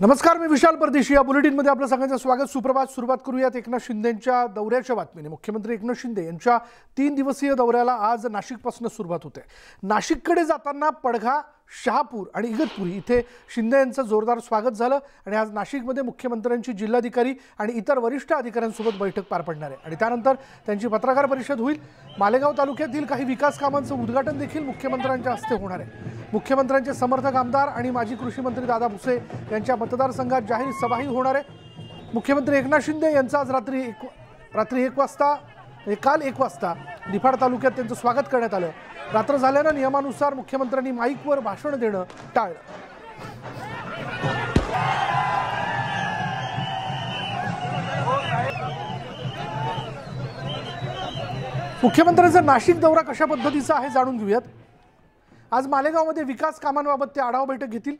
नमस्कार, मी विशाल परदेशी. या बुलेटिनमध्ये आपलं सगळ्यांचं स्वागत. सुप्रभात. सुरुवात करूयात एकनाथ शिंदेंच्या दौऱ्याच्या बातमीने. मुख्यमंत्री एकनाथ शिंदे यांच्या 3 दिवसीय दौऱ्याला आज नाशिकपासून सुरुवात होते. नाशिककडे जाताना पडघा, शहापूर आणि इगतपुरी इथे शिंदे यांचं जोरदार स्वागत झालं आणि आज नाशिकमध्ये मुख्यमंत्र्यांची जिल्हाधिकारी आणि इतर वरिष्ठ अधिकाऱ्यांसोबत बैठक पार पडणार आहे आणि त्यानंतर त्यांची पत्रकार परिषद होईल. मालेगाव तालुक्यातील काही विकास कामांचं उद्घाटन देखील मुख्यमंत्र्यांच्या हस्ते होणार आहे. मुख्यमंत्र्यांचे समर्थक आमदार आणि माजी कृषी मंत्री दादा भुसे यांच्या मतदारसंघात जाहीर सभाही होणार आहे. मुख्यमंत्री एकनाथ शिंदे यांचं आज रात्री 1 वाजता काल 1 वाजता निफाड तालुक्यात त्यांचं स्वागत करण्यात आलं. रात्र झाल्यानं नियमानुसार मुख्यमंत्र्यांनी माईकवर भाषण देणं टाळलं. मुख्यमंत्र्यांचा नाशिक दौरा कशा पद्धतीचा आहे जाणून घेऊयात. आज मालेगावमध्ये विकास कामांबाबत ते आढावा बैठक घेतील.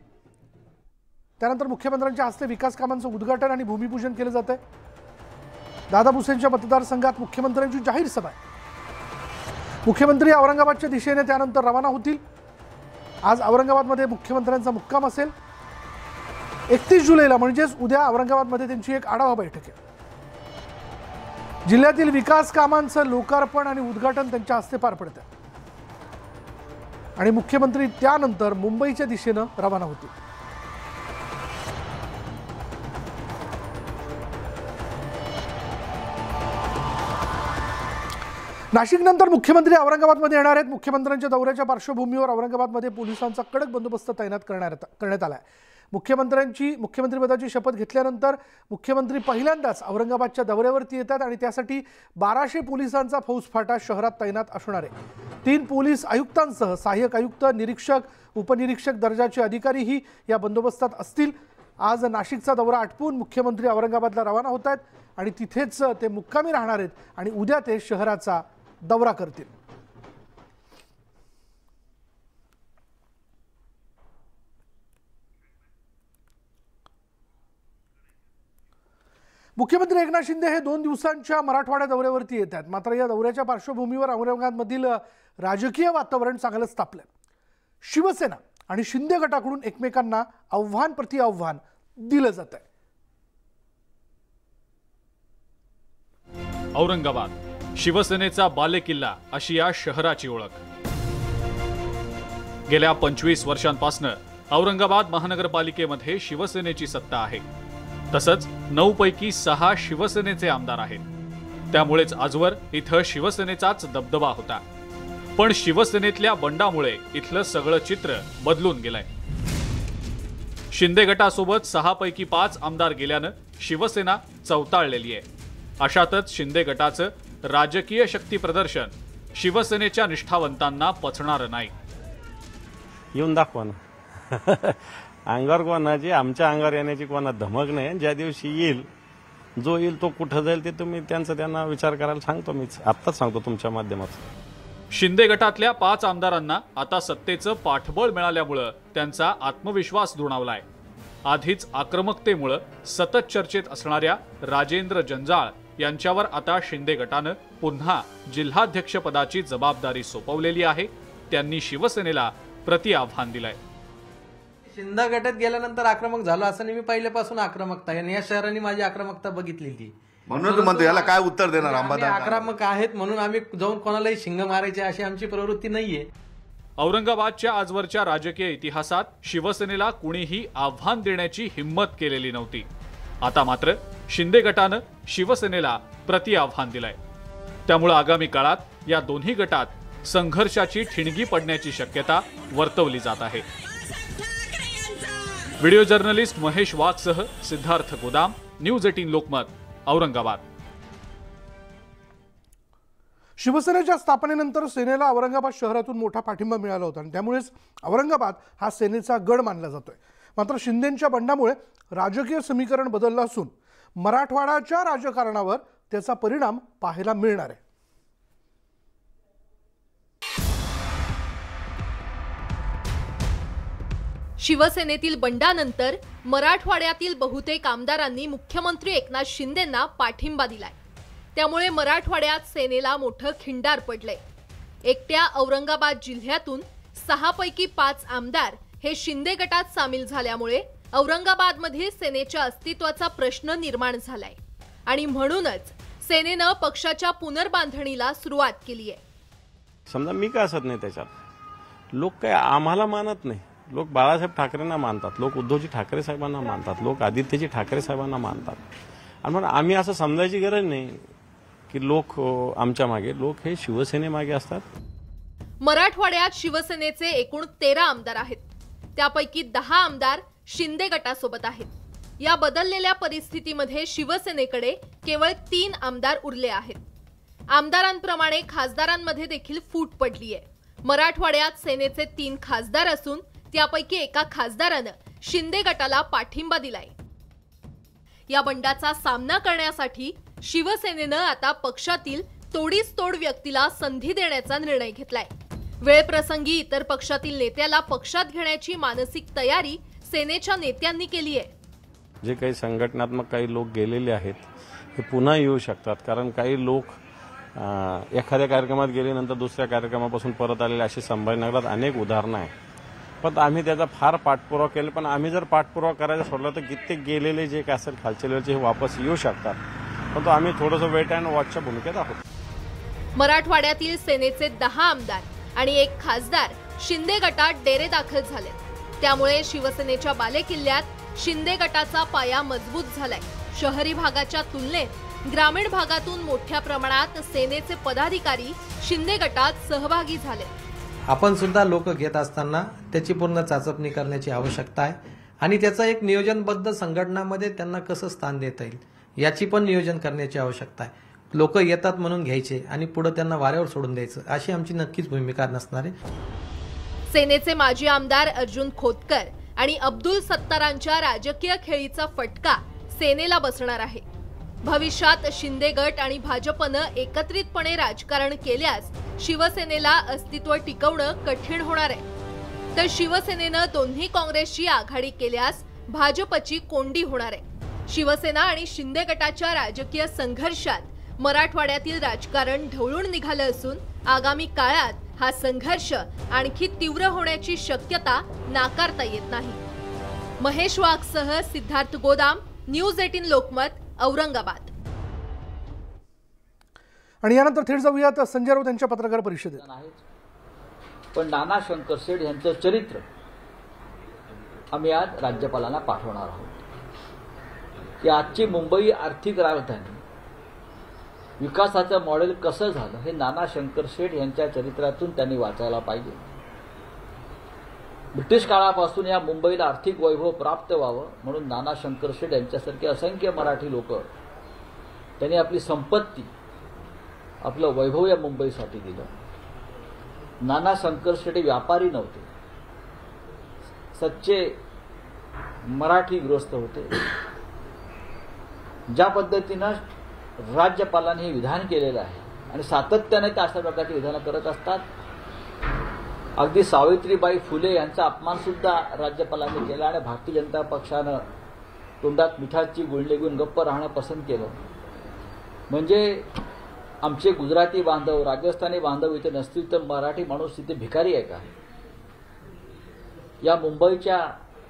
त्यानंतर मुख्यमंत्र्यांच्या हस्ते विकास कामांचं उद्घाटन आणि भूमिपूजन केलं जात आहे. दादा भुसेंच्या मतदारसंघात मुख्यमंत्र्यांची जाहीर सभा आहे. मुख्यमंत्री औरंगाबादच्या दिशेने त्यानंतर रवाना होतील. आज औरंगाबादमध्ये मुख्यमंत्र्यांचा मुक्काम असेल. 31 जुलैला म्हणजेच उद्या औरंगाबादमध्ये त्यांची एक आढावा बैठक आहे. जिल्ह्यातील विकास कामांचं लोकार्पण आणि उद्घाटन त्यांच्या हस्ते पार पडतं आणि मुख्यमंत्री त्यानंतर मुंबईच्या दिशेने रवाना होतील. नाशिकनंतर मुख्यमंत्री औरंगाबादमध्ये येणार आहेत. मुख्यमंत्र्यांच्या दौऱ्याच्या पार्श्वभूमीवर औरंगाबादमध्ये पोलिसांचा कडक बंदोबस्त तैनात करण्यात आला आहे. मुख्यमंत्रीपदाची शपथ घेतल्यानंतर मुख्यमंत्री पहिल्यांदाच औरंगाबादच्या दौऱ्यावरती येतात आणि त्यासाठी 1200 पोलिसांचा फौजफाटा शहरात तैनात असणार आहे. 3 पोलीस आयुक्तांसह सहाय्यक आयुक्त, निरीक्षक, उपनिरीक्षक दर्जाचे अधिकारीही या बंदोबस्तात असतील. आज नाशिकचा दौरा आटपून मुख्यमंत्री औरंगाबादला रवाना होत आहेत आणि तिथेच ते मुक्कामी राहणार आहेत आणि उद्या ते शहराचा दौरा करतील. मुख्यमंत्री एकनाथ शिंदे हे 2 दिवसांच्या मराठवाडा दौऱ्यावरती येत आहेत. मात्र या दौऱ्याच्या पार्श्वभूमीवर औरंगाबादमधील राजकीय वातावरण चांगलंच तापलं. शिवसेना आणि शिंदे गटाकडून एकमेकांना आव्हान प्रति आव्हान दिलं जात आहे. औरंगाबाद शिवसेनेचा बालेकिल्ला अशी या शहराची ओळख. गेल्या 25 वर्षांपासून औरंगाबाद महानगरपालिकेमध्ये शिवसेनेची सत्ता आहे. तसंच 9 पैकी 6 शिवसेनेचे आमदार आहेत. त्यामुळेच आजवर इथं शिवसेनेचाच दबदबा होता. पण शिवसेनेतल्या बंडामुळे इथलं सगळं चित्र बदलून गेलंय. शिंदे गटासोबत 6 पैकी 5 आमदार गेल्यानं शिवसेना चवताळलेली आहे. अशातच शिंदे गटाचं राजकीय शक्ती प्रदर्शन शिवसेनेच्या निष्ठावंतांना पचणार नाही. येऊन दाखवा ना. अंगावर कोणाची, आमच्या अंगावर येण्याची कोणा धमक नाही. ज्या दिवशी येईल, जो येईल तो कुठं जाईल ते तुम्ही त्यांना विचार करायला सांगतो. मीच आत्ताच सांगतो तुमच्या माध्यमातून. शिंदे गटातल्या 5 आमदारांना आता सत्तेचं पाठबळ मिळाल्यामुळं त्यांचा आत्मविश्वास दुणावलाय. आधीच आक्रमकतेमुळं सतत चर्चेत असणाऱ्या राजेंद्र जंजाळ यांच्यावर आता शिंदे गटानं पुन्हा जिल्हाध्यक्षपदाची जबाबदारी सोपवलेली आहे. त्यांनी शिवसेनेला प्रतिआव्हान दिलंय. शिंदे गटात गेल्यानंतर आक्रमक झालो असं मी पहिल्यापासून आक्रमकता आहे आणि या शहरांनी माझी आक्रमकता बघितलेली. म्हणून म्हणतो याला काय उत्तर देणार. आक्रमक आहेत म्हणून आम्ही जाऊन कोणालाही शिंग मारायचे अशी आमची प्रवृत्ती नाहीये. औरंगाबादच्या आजवरच्या राजकीय इतिहासात शिवसेनेला कुणीही आव्हान देण्याची हिंमत केलेली नव्हती. आता मात्र शिंदे गटानं शिवसेनेला प्रतिआव्हान दिलंय. त्यामुळे आगामी काळात या दोन्ही गटात संघर्षाची ठिणगी पडण्याची शक्यता वर्तवली जात आहे. व्हिडिओ जर्नलिस्ट महेश वाघसह सिद्धार्थ गोदाम, न्यूज 18 लोकमत, औरंगाबाद. शिवसेनेच्या स्थापनेनंतर सेनेला औरंगाबाद शहरातून मोठा पाठिंबा मिळाला होता आणि त्यामुळेच औरंगाबाद हा सेनेचा गड मानला जातोय. मात्र शिंदेंच्या बंडामुळे राजकीय समीकरण बदललं असून मराठवाड्याच्या राजकारणावर त्याचा परिणाम पाहायला मिळणार आहे. शिवसेनेतील बंडानंतर मराठवाड्यातील बहुतेक आमदारांनी मुख्यमंत्री एकनाथ शिंदेंना पाठिंबा दिलाय. त्यामुळे मराठवाड्यात सेनेला मोठं खिंडार पडलंय. एकट्या औरंगाबाद जिल्ह्यातून 6 पैकी 5 आमदार हे शिंदे गटात सामील झाल्यामुळे औरंगाबादमधील सेनेच्या अस्तित्वाचा प्रश्न निर्माण झालाय आणि म्हणूनच सेनेनं पक्षाच्या पुनर्बांधणीला सुरुवात केली आहे. समजा मी काय असत नाही त्याच्यात, लोक काय आम्हाला मानत नाही. लोक बाळासाहेब ठाकरेंना मानतात, लोक उद्धवजी ठाकरे साहेबांना मानतात, लोक आदित्यजी ठाकरे साहेबांना मानतात. आणि म्हणून आम्ही असं समजायची गरज नाही की लोक आमच्या मागे, लोक हे शिवसेनेमागे असतात. मराठवाड्यात शिवसेनेचे एकूण 13 आमदार आहेत. त्यापैकी 10 आमदार शिंदे गटासोबत आहेत. या बदललेल्या परिस्थितीमध्ये शिवसेनेकडे केवळ 3 आमदार उरले आहेत. आमदारांप्रमाणे खासदारांमध्ये देखील फूट पडली आहे. मराठवाड्यात सेनेचे 3 खासदार असून त्यापैकी एका खासदारानं शिंदे गटाला पाठिंबा दिलाय. या बंडाचा सामना करण्यासाठी शिवसेनेनं आता पक्षातील तोडीस तोड व्यक्तीला संधी देण्याचा निर्णय घेतलाय. वेळप्रसंगी इतर पक्षातील नेत्याला पक्षात घेण्याची मानसिक तयारी सेनेच्या नेत्यांनी केली आहे. जे काही संघटनात्मक काही लोक गेलेले आहेत हे पुन्हा येऊ शकतात. कारण काही लोक एखाद्या कार्यक्रमात गेल्यानंतर दुसऱ्या कार्यक्रमापासून परत आलेले अशी संभाजीनगरात अनेक उदाहरणं आहेत. पण आम्ही त्याचा फार पाठपुरावा केला. पण आम्ही जर पाठपुरावा करायला सोडला तर कित्येक गेलेले जे काय असेल खालच्या लेवलचे हे वापस येऊ शकतात. पण आम्ही थोडंसं वेट अँड वॉचच्या भूमिकेत आहोत. मराठवाड्यातील सेनेचे 10 आमदार आणि 1 खासदार शिंदे गटात डेरे दाखल झाले. त्यामुळे शिवसेनेच्या बालेकिल्ल्यात शिंदे गटाचा पाया मजबूत झालाय. शहरी भागाच्या तुलनेत ग्रामीण भागातून मोठ्या प्रमाणात सेनेचे पदाधिकारी शिंदे गटात सहभागी झाले. आपण सुद्धा लोक घेत असताना त्याची पूर्ण चाचपणी करण्याची आवश्यकता आहे आणि त्याचं एक नियोजनबद्ध संघटनामध्ये त्यांना कसं स्थान देता येईल याची पण नियोजन करण्याची आवश्यकता आहे. लोक येतात म्हणून घ्यायचे आणि पुढे त्यांना वाऱ्यावर सोडून द्यायचं अशी आमची नक्कीच भूमिका नसणार आहे. सेनेचे माजी आमदार अर्जुन खोतकर आणि अब्दुल सत्तारांच्या राजकीय खेळीचा फटका सेनेला बसणार आहे. भविष्यात शिंदे गट आणि भाजपनं एकत्रितपणे राजकारण केल्यास शिवसेनेला अस्तित्व टिकवणं कठीण होणार आहे. तर शिवसेनेनं दोन्ही काँग्रेसची आघाडी केल्यास भाजपची कोंडी होणार आहे. शिवसेना आणि शिंदे गटाच्या राजकीय संघर्षात मराठवाड्यातील राजकारण ढवळून निघालं असून आगामी काळात हा संघर्ष आणखी तीव्र होण्याची शक्यता नाकारता येत नाही. महेश वाघसह सिद्धार्थ गोदाम, न्यूज 18 लोकमत, औरंगाबाद. आणि यानंतर थेट जाऊयात संजय राऊत यांच्या पत्रकार परिषदेत. पण नाना शंकरशेठ यांचं चरित्र आम्ही आज राज्यपालांना पाठवणार आहोत की आजची मुंबई आर्थिक राजधानी विकासाचं मॉडेल कसं झालं हे नाना शंकरशेठ यांच्या चरित्रातून त्यांनी वाचायला पाहिजे. ब्रिटिश काळापासून या मुंबईला आर्थिक वैभव प्राप्त व्हावं म्हणून नाना शंकरशेठ यांच्यासारखे असंख्य मराठी लोक त्यांनी आपली संपत्ती, आपलं वैभव या मुंबईसाठी दिलं. नाना शंकरशेठ व्यापारी नव्हते, सच्चे मराठी गृहस्थ होते. ज्या पद्धतीनं राज्यपालांनी हे विधान केलेलं आहे आणि सातत्याने ते अशा प्रकारची विधानं करत असतात. अगदी सावित्रीबाई फुले यांचा अपमान सुद्धा राज्यपालांनी केला आणि भारतीय जनता पक्षानं तोंडात मिठाची गुळणी घेऊन गप्प राहणं पसंत केलं. म्हणजे आमचे गुजराती बांधव, राजस्थानी बांधव इथे नसतील तर मराठी माणूस तिथे भिकारी आहे का? या मुंबईच्या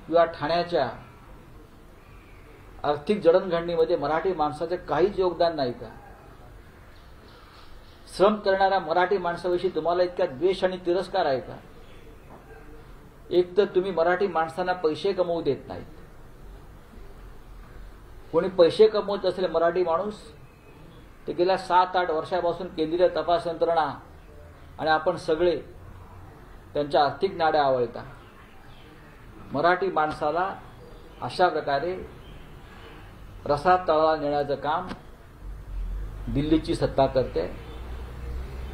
किंवा ठाण्याच्या आर्थिक जडणघडणीमध्ये मराठी माणसाचे काहीच योगदान नाही का? श्रम करणाऱ्या मराठी माणसाविषयी तुम्हाला इतका द्वेष आणि तिरस्कार आहे का? एक तर तुम्ही मराठी माणसांना पैसे कमवू देत नाहीत. कोणी पैसे कमवत असेल मराठी माणूस ते गेल्या 7-8 वर्षापासून केंद्रीय तपास यंत्रणा आणि आपण सगळे त्यांच्या आर्थिक नाड्या आवळता. मराठी माणसाला अशा प्रकारे रसात तळाला नेण्याचं काम दिल्लीची सत्ता करते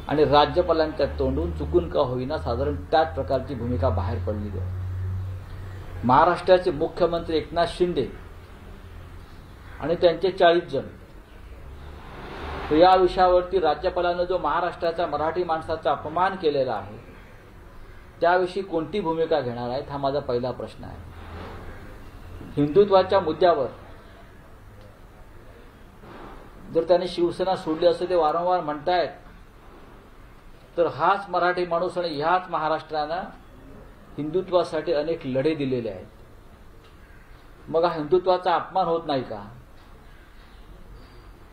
आणि राज्यपालांच्या तोंडून चुकून का होईना साधारण त्याच प्रकारची भूमिका बाहेर पडलेली आहे. महाराष्ट्राचे मुख्यमंत्री एकनाथ शिंदे आणि त्यांचे 40 जण या विषयावरती राज्यपालांनी जो महाराष्ट्राच्या मराठी माणसाचा अपमान केलेला आहे त्याविषयी कोणती भूमिका घेणार आहेत हा माझा पहिला प्रश्न आहे. हिंदुत्वाच्या मुद्द्यावर जर त्यांनी शिवसेना सोडली असं ते वारंवार म्हणतायत तर हाच मराठी माणूस आणि ह्याच महाराष्ट्रानं हिंदुत्वासाठी अनेक लढे दिलेले आहेत. मग हा हिंदुत्वाचा अपमान होत नाही का?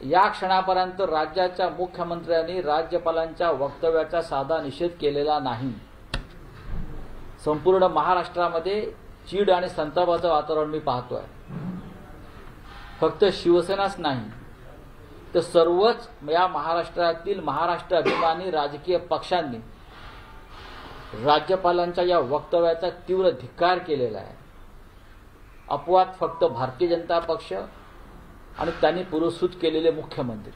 या क्षणापर्यंत राज्याच्या मुख्यमंत्र्यांनी राज्यपालांच्या वक्तव्याचा साधा निषेध केलेला नाही. संपूर्ण महाराष्ट्रामध्ये चीड आणि संतापाचं वातावरण मी पाहतोय. फक्त शिवसेनाच नाही तर सर्वच या महाराष्ट्रातील महाराष्ट्र अभिमानी राजकीय पक्षांनी राज्यपालांच्या या वक्तव्याचा तीव्र धिक्कार केलेला आहे. अपवाद फक्त भारतीय जनता पक्ष आणि त्यांनी पुरस्कृत केलेले मुख्यमंत्री.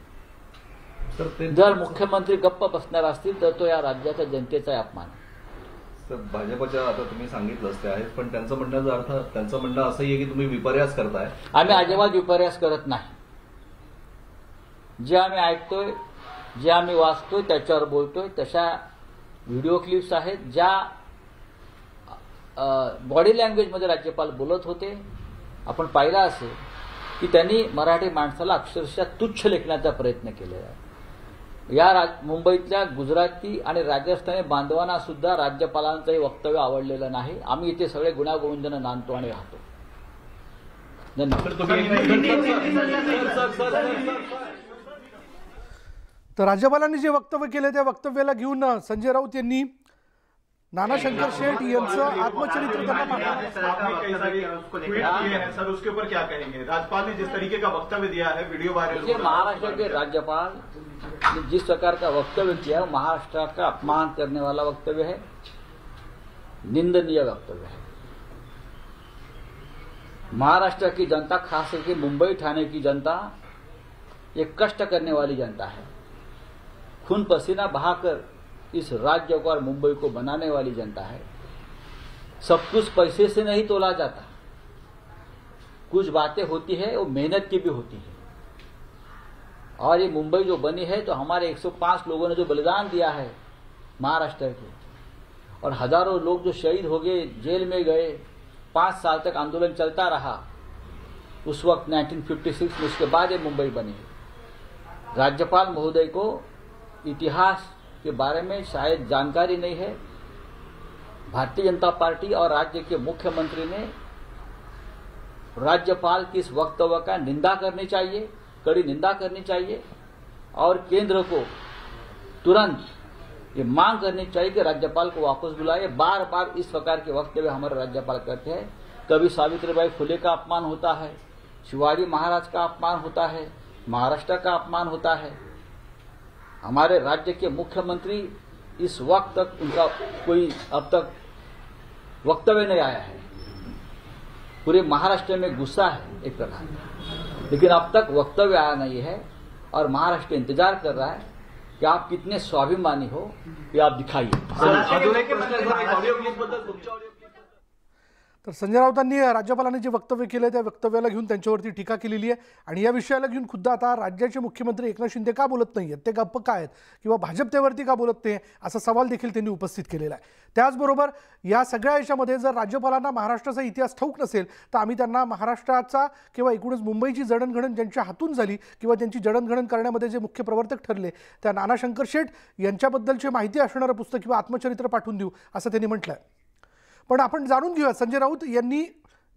जर मुख्यमंत्री गप्प बसणार असतील तर तो या राज्याच्या जनतेचा अपमान आहे. भाजपच्या आता तुम्ही सांगितलंच ते आहेत, पण त्यांचं म्हणण्याचा अर्थ, त्यांचं म्हणणं असंही आहे की तुम्ही विपर्यास करताय. आम्ही अजिबात विपर्यास करत नाही. जे आम्ही ऐकतोय, जे आम्ही वाचतोय, त्याच्यावर बोलतोय. तशा व्हिडिओ क्लिप्स आहेत ज्या बॉडी लँग्वेजमध्ये राज्यपाल बोलत होते. आपण पाहिलं असेल की त्यांनी मराठी माणसाला अक्षरशः तुच्छ लेखण्याचा प्रयत्न केलेला आहे. या मुंबईतल्या गुजराती आणि राजस्थानी बांधवांना सुद्धा राज्यपालांचंही वक्तव्य आवडलेलं नाही. आम्ही इथे सगळे गुण्यागोविंदाने नांदतो आणि राहतो. तर राज्यपालांनी जे वक्तव्य केले त्या वक्तव्याला घेऊन संजय राऊत यांनी नाना शंकर शेठ यांचं आत्मचरित्र त्यांना पाठवलं. सर उसके ऊपर क्या कहेंगे? राज्यपाल ने जिस तरीके का वक्तव्य दिया है, वीडियो वायरल ये महाराष्ट्र के राज्यपाल ने जिस प्रकार का वक्तव्य किया है, महाराष्ट्र का अपमान करने वाला वक्तव्य है, निंदनीय वक्तव्य है. महाराष्ट्र की जनता, खास करके मुंबई ठाणे की जनता, ये कष्ट करने वाली जनता है. खून पसीना बहाकर इस राज्य को और मुंबई को बनाने वाली जनता है. सब कुछ पैसे से नहीं तोला जाता. कुछ बातें होती है वो मेहनत की भी होती है. और ये मुंबई जो बनी है तो हमारे 105 लोगों ने जो बलिदान दिया है महाराष्ट्र के, और हजारों लोग जो शहीद हो गए, जेल में गए, 5 साल तक आंदोलन चलता रहा उस वक्त 1956 में. उसके बाद ये मुंबई बनी. राज्यपाल महोदय को इतिहास के बारे में शायद जानकारी नहीं है. भारतीय जनता पार्टी और राज्य के मुख्यमंत्री ने राज्यपाल की इस वक्तव्य का निंदा करनी चाहिए, कड़ी निंदा करनी चाहिए. और केंद्र को तुरंत ये मांग करनी चाहिए कि राज्यपाल को वापस बुलाए. बार बार इस प्रकार के वक्तव्य हमारे राज्यपाल करते हैं. कभी सावित्रीबाई फुले का अपमान होता है, शिवाजी महाराज का अपमान होता है, महाराष्ट्र का अपमान होता है. हमारे राज्य के मुख्यमंत्री इस वक्त तक उनका कोई अब तक वक्तव्य नहीं आया है. पूरे महाराष्ट्र में गुस्सा है एक प्रकार, लेकिन अब तक वक्तव्य आया नहीं है. और महाराष्ट्र इंतजार कर रहा है कि आप कितने स्वाभिमानी हो, ये आप दिखाइए. तर संजय राऊतांनी राज्यपालांनी जे वक्तव्य केलं त्या वक्तव्याला घेऊन त्यांच्यावरती टीका केलेली आहे. आणि या विषयाला घेऊन खुद्द आता राज्याचे मुख्यमंत्री एकनाथ शिंदे का बोलत नाहीयेत, ते गप्प काय आहेत किंवा भाजप त्यावरती का बोलत नाही, असा सवाल देखील त्यांनी उपस्थित केलेला आहे. त्याचबरोबर या सगळ्या याच्यामध्ये जर राज्यपालांना महाराष्ट्राचा इतिहास ठाऊक नसेल तर आम्ही त्यांना महाराष्ट्राचा किंवा एकूणच मुंबईची जडणघडण ज्यांच्या हातून झाली किंवा त्यांची जडणघडण करण्यामध्ये जे मुख्य प्रवर्तक ठरले त्या नाना शंकर शेठ यांच्याबद्दलची माहिती असणारं पुस्तक किंवा आत्मचरित्र पाठवून देऊ असं त्यांनी म्हटलं आहे. पण आपण जाणून घेऊया संजय राऊत यांनी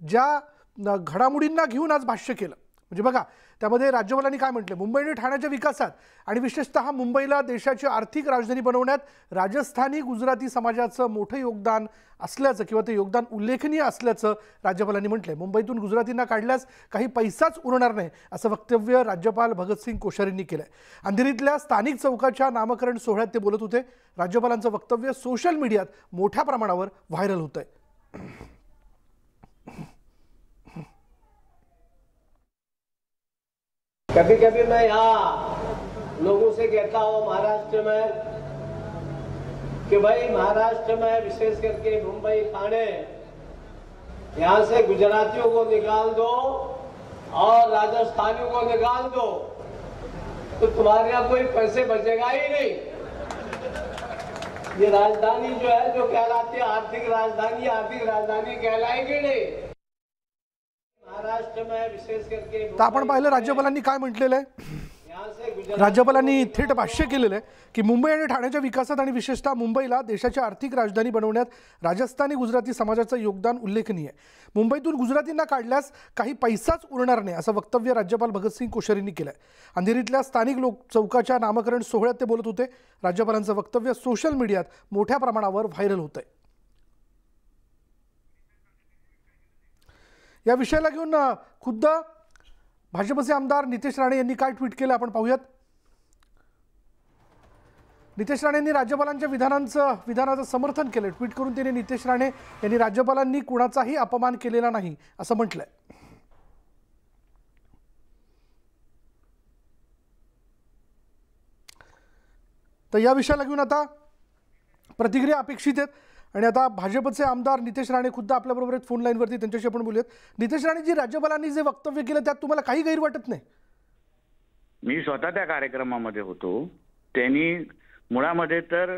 ज्या घडामोडींना घेऊन आज भाष्य केलं. म्हणजे बघा त्यामध्ये राज्यपालांनी काय म्हटले, मुंबई आणि ठाण्याच्या विकासात आणि विशेषतः मुंबईला देशाची आर्थिक राजधानी बनवण्यात राजस्थानी गुजराती समाजाचं मोठं योगदान असल्याचं किंवा ते योगदान उल्लेखनीय असल्याचं राज्यपालांनी म्हटलंय. मुंबईतून गुजरातींना काढल्यास काही पैसाच उरणार नाही असं वक्तव्य राज्यपाल भगतसिंग कोश्यारींनी केलंय. अंधेरीतल्या स्थानिक चौकाच्या नामकरण सोहळ्यात ते बोलत होते. राज्यपालांचं वक्तव्य सोशल मीडियात मोठ्या प्रमाणावर व्हायरल होतंय. कभी कभी मैं यहाँ लोगों से कहता हूँ महाराष्ट्र में कि भाई महाराष्ट्र में विशेष करके मुंबई ठाणे यहाँ से गुजरातियों को निकाल दो और राजस्थानियों को निकाल दो तो तुम्हारे यहाँ कोई पैसे बचेगा ही नहीं. ये राजधानी जो है जो कहलाती है आर्थिक राजधानी कहलाएगी नहीं. महाराष्ट्र में विशेष करके तर आपण पाहिलं राज्यपालांनी काय म्हटलेलं आहे. राज्यपालांनी थेट भाष्य केलेलं आहे की मुंबई आणि ठाण्याच्या विकासात आणि विशेषतः मुंबईला देशाची आर्थिक राजधानी बनवण्यात राजस्थानी गुजराती समाजाचं योगदान उल्लेखनीय आहे. मुंबईतून गुजरातींना काढल्यास काही पैसाच उरणार नाही असं वक्तव्य राज्यपाल भगतसिंग कोश्यारींनी केलं आहे. अंधेरीतल्या स्थानिक लोक चौकाच्या नामकरण सोहळ्यात ते बोलत होते. राज्यपालांचं वक्तव्य सोशल मीडियात मोठ्या प्रमाणावर व्हायरल होतंय. या विषयाला घेऊन खुद्द भाजपचे आमदार नितेश राणे यांनी काय ट्विट केलं आपण पाहूयात. नितेश राणेंनी राज्यपालांच्या विधानाचं समर्थन केलं. ट्विट करून त्यांनी नितेश राणे यांनी राज्यपालांनी कुणाचाही अपमान केलेला नाही असं म्हटलंय. तर या विषयाला घेऊन आता प्रतिक्रिया अपेक्षित आहेत आणि आता भाजपचे आमदार नितेश राणे खुद्द आपल्याबरोबर आहेत फोन लाईनवरती. त्यांच्याशी आपण बोलूयात. नितेश राणेजी, राज्यपालांनी जे वक्तव्य केलं त्यात तुम्हाला काही गैर वाटत नाही? मी स्वतः त्या कार्यक्रमामध्ये होतो. त्यांनी मुळामध्ये तर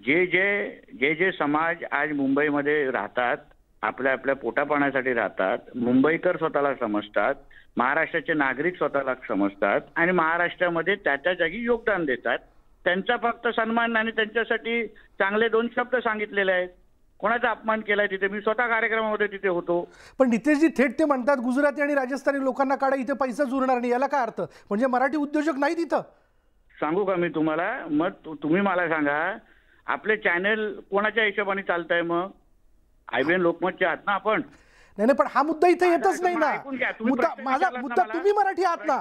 जे समाज आज मुंबईमध्ये राहतात, आपल्या आपल्या पोटापाण्यासाठी राहतात, मुंबईकर स्वतःला समजतात, महाराष्ट्राचे नागरिक स्वतःला समजतात आणि महाराष्ट्रामध्ये त्या जागी योगदान देतात, त्यांचा फक्त सन्मान आणि त्यांच्यासाठी चांगले 2 शब्द सांगितलेले आहेत. कोणाचा अपमान केलाय तिथे? मी स्वतः कार्यक्रमामध्ये तिथे होतो. पण नितेशजी थेट ते म्हणतात गुजराती आणि राजस्थानी लोकांना काढा, इथे पैसाच उरणार नाही. याला काय अर्थ? म्हणजे मराठी उद्योजक नाही तिथं? सांगू का मी तुम्हाला? मग तुम्ही मला सांगा, आपले चॅनल कोणाच्या हिशोबाने चालतंय? मग IBN लोकमतचे आहात ना आपण? नाही पण हा मुद्दा इथे येतच नाही ना. माझा मुद्दा तुम्ही मराठी आहात ना.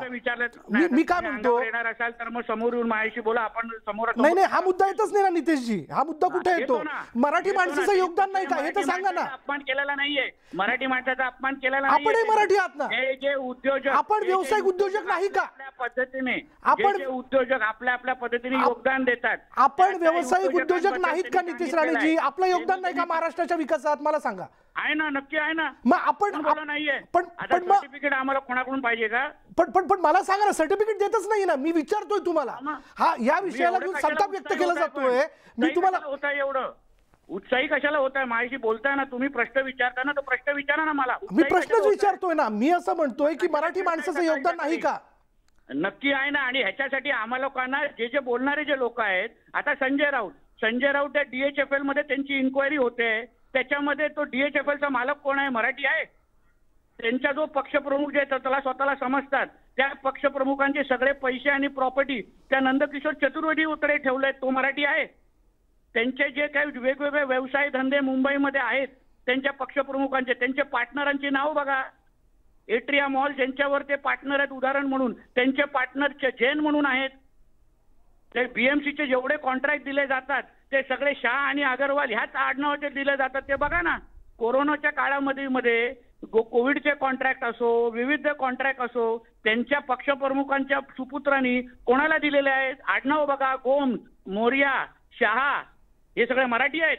मी काय म्हणतो, येणार असाल तर मग समोर येऊन माझ्याशी बोला. आपण समोर नाही हा मुद्दा येतच नाही ना नितेशजी. हा मुद्दा कुठे येतो? मराठी माणसाचं योगदान नाही का हे तर सांगा ना. अपमान केलेला नाहीये, मराठी माणसाचा अपमान केलेला नाही. आपणही मराठी आहात ना. जे उद्योजक, आपण व्यावसायिक उद्योजक नाही का? आपल्या पद्धतीने आपण उद्योजक आपल्या पद्धतीने योगदान देतात. आपण व्यावसायिक उद्योजक नाहीत का नितेश राणेजी? आपलं योगदान नाही का महाराष्ट्राच्या विकासात? मला सांगा. आहे ना, नक्की आहे ना. मग आपण नाहीये. पण सर्टिफिकेट आम्हाला कोणाकडून पाहिजे का? पण मला सांगा ना, सर्टिफिकेट देतच नाही ना. मी विचारतोय तुम्हाला. हा या विषयाला घेऊन संताप व्यक्त केला जातोय. मी तुम्हाला होत आहे एवढं उत्साही कशाला होत आहे? माझ्याशी बोलताय ना तुम्ही, प्रश्न विचारताना तो प्रश्न विचारा ना मला. मी प्रश्नच विचारतोय ना. मी असं म्हणतोय की मराठी माणसाचं योगदान नाही का? नक्की आहे ना. आणि ह्याच्यासाठी आम्हाला लोकांना जे बोलणारे जे लोक आहेत, आता संजय राऊत त्या DHFL मध्ये त्यांची इन्क्वायरी होते. त्याच्यामध्ये तो DHFLचा मालक कोण आहे? मराठी आहे. त्यांचा जो पक्षप्रमुख जे त्याला स्वतःला समजतात, त्या पक्षप्रमुखांचे सगळे पैसे आणि प्रॉपर्टी त्या नंदकिशोर चतुर्वेदीकडे ठेवले, तो मराठी आहे. त्यांचे जे काही वेगवेगळे व्यवसाय धंदे मुंबईमध्ये आहेत, त्यांच्या पक्षप्रमुखांचे, त्यांच्या पार्टनरांची नाव बघा. एट्रिया मॉल ज्यांच्यावर ते पार्टनर आहेत उदाहरण म्हणून, त्यांचे पार्टनर जैन म्हणून आहेत. ते BMCचे जेवढे कॉन्ट्रॅक्ट दिले जातात ते सगळे शाह आणि अगरवाल ह्याच आडनावाचे दिले जातात. ते बघा ना. कोरोनाच्या काळामध्ये कोविडचे कॉन्ट्रॅक्ट असो, विविध कॉन्ट्रॅक्ट असो, त्यांच्या पक्षप्रमुखांच्या सुपुत्रांनी कोणाला दिलेले आहेत? आडनाव बघा. गोम्स, मोर्या, शहा हे सगळे मराठी आहेत.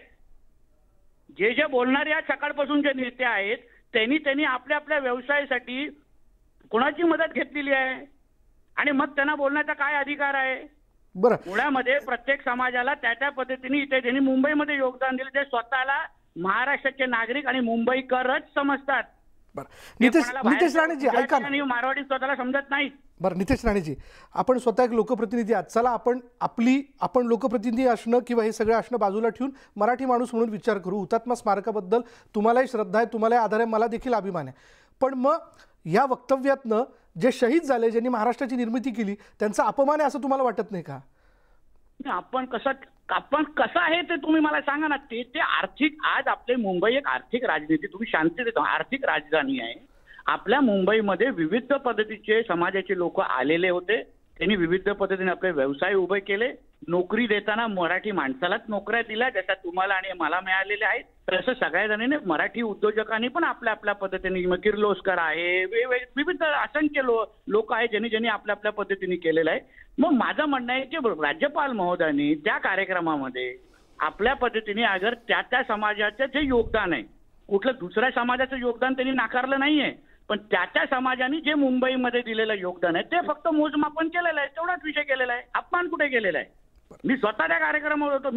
जे बोलणारे आज सकाळपासून जे नेते आहेत त्यांनी आपल्या आपल्या व्यवसायासाठी कोणाची मदत घेतलेली आहे? आणि मग त्यांना बोलण्याचा काय अधिकार आहे? बरं, मुळामध्ये प्रत्येक समाजाला त्या पद्धतीने इथे ज्यांनी मुंबईमध्ये योगदान दिले ते स्वतःला महाराष्ट्राचे नागरिक आणि मुंबईकरच समजतात. नितेश राणेजी ऐका ना. मारवाडी स्वतःला समजत नाही. बरं नितेश राणेजी, आपण स्वतः एक लोकप्रतिनिधी आहात. चला आपण लोकप्रतिनिधी असणं किंवा हे सगळं असणं बाजूला ठेवून मराठी माणूस म्हणून विचार करू. हुतात्मा स्मारकाबद्दल तुम्हालाही श्रद्धा आहे, तुम्हालाही आदर आहे, मला देखील अभिमान आहे. पण मग या वक्तव्यातनं जे शहीद झाले, ज्यांनी महाराष्ट्राची निर्मिती केली, त्यांचा अपमान आहे असं तुम्हाला वाटत नाही का? आपण कसं आहे ते तुम्ही मला सांगा ना. ते आर्थिक, आज आपले मुंबई एक आर्थिक राजनीती, तुम्ही शांती देतो, आर्थिक राजधानी आहे. आपल्या मुंबईमध्ये विविध पद्धतीचे समाजाचे लोक आलेले होते. त्यांनी विविध पद्धतीने आपले व्यवसाय उभे केले. नोकरी देताना मराठी माणसालाच नोकऱ्या दिल्या, जशा तुम्हाला आणि मला मिळालेल्या आहेत. तसं सगळ्या जणांनी मराठी उद्योजकांनी पण आपल्या पद्धतीने, किर्लोस्कर आहे, विविध असंख्य लोक आहेत ज्यांनी आपल्या आपल्या पद्धतीने केलेलं आहे. मग माझं म्हणणं आहे की राज्यपाल महोदयांनी त्या कार्यक्रमामध्ये आपल्या पद्धतीने अगर त्या समाजाचं जे योगदान आहे, कुठलं दुसऱ्या समाजाचं योगदान त्यांनी नाकारलं नाहीये, पण त्या समाजाने जे मुंबईमध्ये दिलेलं योगदान आहे ते फक्त मोजमापन केलेलं आहे, तेवढाच विषय केलेला आहे. अपमान कुठे केलेला आहे? मी स्वतः त्या कार्यक्रमावर होतो.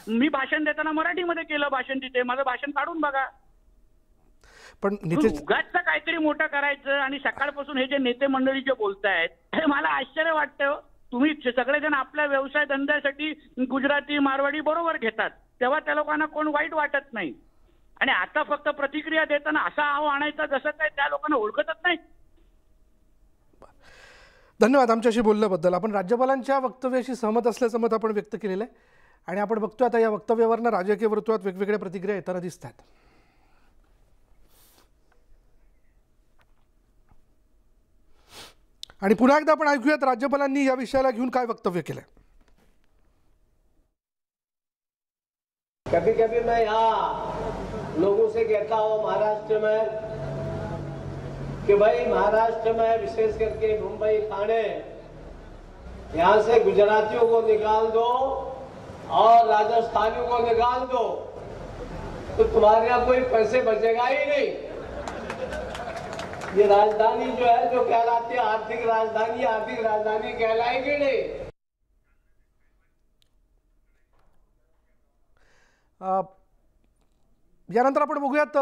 मी भाषण देताना मराठीमध्ये केलं भाषण. तिथे माझं भाषण काढून बघा. पण नितेश उगाच काहीतरी मोठं करायचं आणि सकाळपासून हे जे नेते मंडळी जे बोलतायत हे मला आश्चर्य वाटतं. तुम्ही सगळेजण आपल्या व्यवसाय धंद्यासाठी गुजराती मारवाडी बरोबर घेतात, तेव्हा त्या लोकांना कोण वाईट वाटत नाही. आणि आता फक्त प्रतिक्रिया देताना असा आव आणायचा जसं काय त्या लोकांना ओळखतच नाही. धन्यवाद आमच्याशी बोलल्याबद्दल. आपण राज्यपालांच्या वक्तव्याशी सहमत असल्याचं मत आपण व्यक्त केलेलं आहे आणि आपण बघतोय आता या वक्तव्यावरनं राजकीय वर्तुळात वेगवेगळ्या प्रतिक्रिया येताना दिसत आहेत. आणि पुन्हा एकदा आपण ऐकूयात राज्यपालांनी या विषयाला घेऊन काय वक्तव्य केलंय. कभी कभी मैं यहाँ लोगों से कहता हूँ महाराष्ट्र में कि भाई महाराष्ट्र में विशेष करके मुंबई ठाणे यहाँ से गुजरातियों को निकाल दो और राजस्थानियों को निकाल दो तो तुम्हारे यहाँ कोई पैसे बचेगा ही नहीं. ये राजधानी जो है जो कहलाती है आर्थिक राजधानी कहलाएगी नहीं. यानंतर आपण बघूयात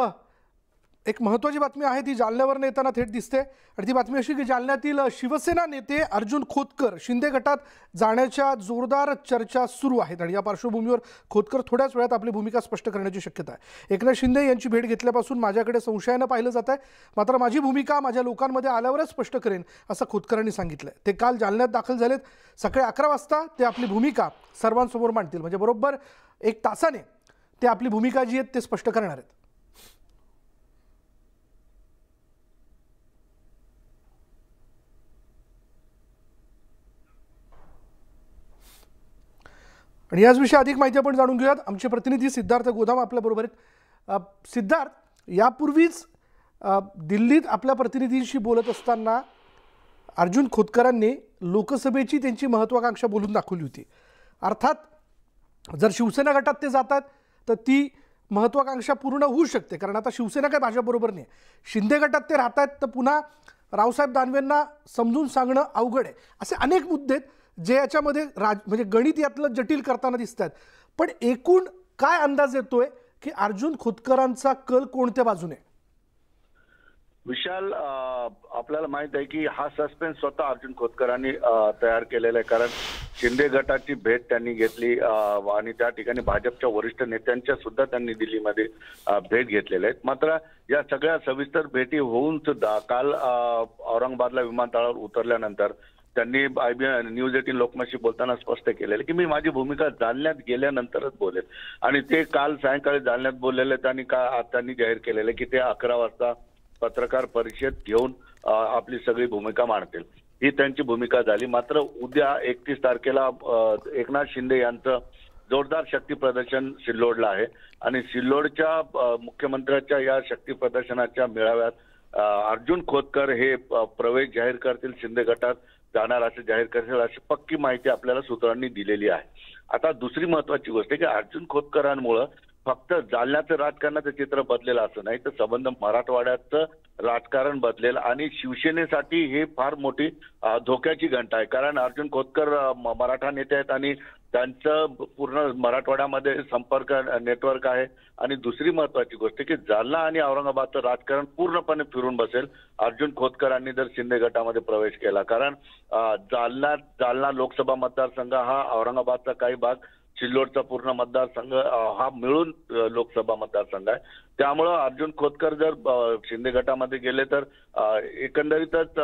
एक महत्त्वाची बातमी आहे ती जालन्यावरून येताना थेट दिसते आणि ती बातमी अशी की जालन्यातील शिवसेना नेते अर्जुन खोतकर शिंदे गटात जाण्याच्या जोरदार चर्चा सुरू आहेत आणि या पार्श्वभूमीवर खोतकर थोड्याच वेळात आपली भूमिका स्पष्ट करण्याची शक्यता आहे. एकनाथ शिंदे यांची भेट घेतल्यापासून माझ्याकडे संशयानं पाहिलं जात आहे, मात्र माझी भूमिका माझ्या लोकांमध्ये आल्यावरच स्पष्ट करेन असं खोतकरांनी सांगितलं. ते काल जालन्यात दाखल झालेत. सकाळी 11 वाजता ते आपली भूमिका सर्वांसमोर मांडतील, म्हणजे बरोबर 1 तासाने ते आपली भूमिका जी आहे ते स्पष्ट करणार आहेत. आणि याचविषयी अधिक माहिती आपण जाणून घेऊयात. आमचे प्रतिनिधी सिद्धार्थ गोदाम आपल्याबरोबर आहेत. सिद्धार्थ, यापूर्वीच दिल्लीत आपल्या प्रतिनिधींशी बोलत असताना अर्जुन खोतकरांनी लोकसभेची त्यांची महत्त्वाकांक्षा बोलून दाखवली होती. अर्थात जर शिवसेना गटात ते जातात तर ती महत्त्वाकांक्षा पूर्ण होऊ शकते, कारण आता शिवसेना काय भाजपबरोबर नाही. शिंदे गटात ते राहत आहेत तर पुन्हा रावसाहेब दानवेंना समजून सांगणं अवघड आहे. असे अनेक मुद्दे जे याच्यामध्ये म्हणजे गणित यातलं जटिल करताना दिसतात. पण एकूण काय अंदाज येतोय की अर्जुन खोतकरांचा कल कोणत्या बाजूने? विशाल, आपल्याला माहित आहे की हा सस्पेन्स स्वतः अर्जुन खोतकरांनी तयार केलेला आहे, कारण शिंदे गटाची भेट त्यांनी घेतली आणि त्या ठिकाणी भाजपच्या वरिष्ठ नेत्यांच्या सुद्धा त्यांनी दिल्लीमध्ये भेट घेतलेल्या आहेत. मात्र या सगळ्या सविस्तर भेटी होऊन सुद्धा काल औरंगाबादला विमानतळावर उतरल्यानंतर त्यांनी न्यूज 18 लोकमतशी बोलताना स्पष्ट केलेलं की मी माझी भूमिका जालन्यात गेल्यानंतरच बोलेल. आणि ते काल सायंकाळी जालन्यात बोललेले त्यांनी जाहीर केलेलं की ते 11 वाजता पत्रकार परिषद घेऊन आपली सगळी भूमिका मांडतील. ही त्यांची भूमिका झाली. मात्र उद्या 31 तारखेला एकनाथ शिंदे यांचं जोरदार शक्ती प्रदर्शन सिल्लोडला आहे आणि सिल्लोडच्या मुख्यमंत्र्यांच्या या शक्ती प्रदर्शनाच्या मेळाव्यात अर्जुन खोतकर हे प्रवेश जाहीर करतील, शिंदे गटात जाणार असं जाहीर करतील अशी पक्की माहिती आपल्याला सूत्रांनी दिलेली आहे. आता दुसरी महत्वाची गोष्ट आहे की अर्जुन खोतकरांमुळे फक्त जालन्याचं राजकारणाचं चित्र बदलेलं असं नाही तर संबंध मराठवाड्याचं राजकारण बदलेल आणि शिवसेनेसाठी हे फार मोठी धोक्याची घंटा आहे. कारण अर्जुन खोतकर मराठा नेते आहेत आणि त्यांचं पूर्ण मराठवाड्यामध्ये संपर्क नेटवर्क आहे. आणि दुसरी महत्वाची गोष्ट की जालना आणि औरंगाबादचं राजकारण पूर्णपणे फिरून बसेल अर्जुन खोतकरांनी जर शिंदे गटामध्ये प्रवेश केला. कारण जालना लोकसभा मतदारसंघ हा औरंगाबादचा काही भाग, सिल्लोडचा पूर्ण मतदारसंघ हा मिळून लोकसभा मतदारसंघ आहे. त्यामुळं अर्जुन खोतकर जर शिंदे गटामध्ये गेले तर एकंदरीतच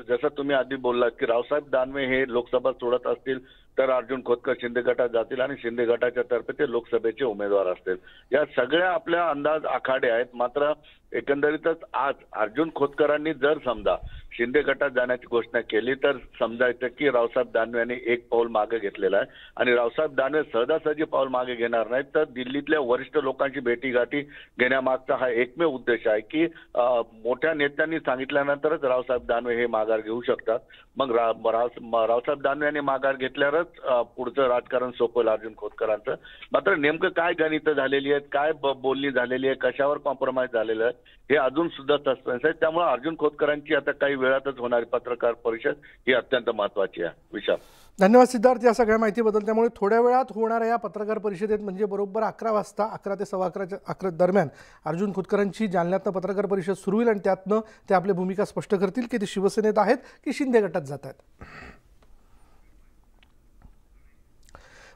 जसं तुम्ही आधी बोललात की रावसाहेब दानवे हे लोकसभा सोडत असतील तर अर्जुन खोतकर शिंदे गटात जातील आणि शिंदे गटाच्या तर्फे ते लोकसभेचे उमेदवार असतील. या सगळ्या आपल्या अंदाज आखाडे आहेत. मात्र एकंदरीतच आज अर्जुन खोतकरांनी जर समजा शिंदे गटात जाण्याची घोषणा केली तर समजायचं की रावसाहेब दानवे यांनी एक पाऊल मागे घेतलेलं आहे आणि रावसाहेब दानवे सहजासहजी पाऊल मागे घेणार नाहीत तर दिल्लीतल्या वरिष्ठ लोकांची भेटीगाठी घेण्यामागचा हा एकमेव उद्देश आहे की मोठ्या नेत्यांनी सांगितल्यानंतरच रावसाहेब दानवे हे माघार घेऊ शकतात. मग रावसाहेब दानवे यांनी माघार घेतल्यावरच पुढचं राजकारण सोपवलं अर्जुन खोतकरांचं. मात्र नेमकं काय गणित झालेली आहेत, काय बोलणी झालेली आहे, कशावर कॉम्प्रोमाइज झालेलं आहे हे अजून सुद्धा सस्पेन्स आहे. त्यामुळे अर्जुन खोतकरांची आता काही वेळातच होणारी पत्रकार परिषद ही अत्यंत महत्वाची आहे. विशाल, धन्यवाद सिद्धार्थ या सगळ्या माहितीबद्दल. त्यामुळे थोड्या वेळात होणाऱ्या या पत्रकार परिषदेत म्हणजे बरोबर 11 वाजता 11 ते 11:15 दरम्यान अर्जुन खोतकरांची जालन्यातनं पत्रकार परिषद सुरू होईल आणि त्यातनं ते आपली भूमिका स्पष्ट करतील की ते शिवसेनेत आहेत की शिंदे गटात जात आहेत.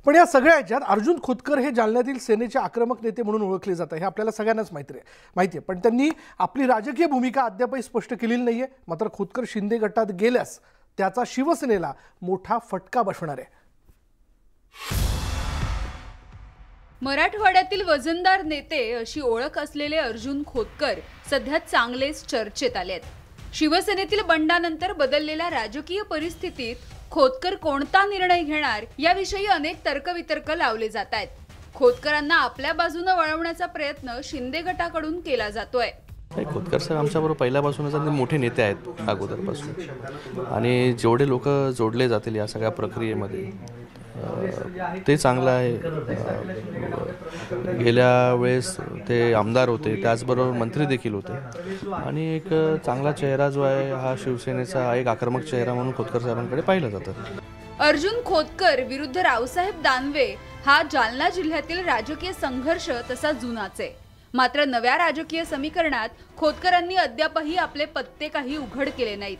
पण या सगळ्या ह्याच्यात अर्जुन खोतकर हे जालन्यातील सेनेचे आक्रमक नेते म्हणून ओळखले जातात हे आपल्याला सगळ्यांनाच माहिती आहे. पण त्यांनी आपली राजकीय भूमिका अद्यापही स्पष्ट केलेली नाहीये. मात्र खोतकर शिंदे गटात गेल्यास त्याचा शिवसेनेला मोठा फटका बसणार आहे. मराठवाड्यातील वजनदार नेते अशी ओळख असलेले अर्जुन खोतकर सध्या चांगलेच चर्चेत आलेत. शिवसेनेतील बंडानंतर बदललेल्या राजकीय परिस्थितीत खोतकर कोणता निर्णय घेणार याविषयी अनेक तर्कवितर्क लावले जात आहेत. खोतकरांना आपल्या बाजूने वळवण्याचा प्रयत्न शिंदे गटाकडून केला जातोय. खोतकर सर आमच्याबरोबर पहिल्यापासूनच मोठे नेते आहेत अगोदरपासून आणि जेवढे लोक जोडले जातील या सगळ्या प्रक्रियेमध्ये ते चांगलं आहे. गेल्या वेळेस ते आमदार होते, त्याचबरोबर मंत्री देखील होते आणि एक चांगला चेहरा जो आहे हा शिवसेनेचा एक आक्रमक चेहरा म्हणून खोतकर साहेबांकडे पाहिलं जातं. अर्जुन खोतकर विरुद्ध रावसाहेब दानवे हा जालना जिल्ह्यातील राजकीय संघर्ष तसा जुनाच आहे. मात्र नव्या राजकीय समीकरणात खोतकरांनी अद्यापही आपले पत्ते काही उघड केले नाहीत.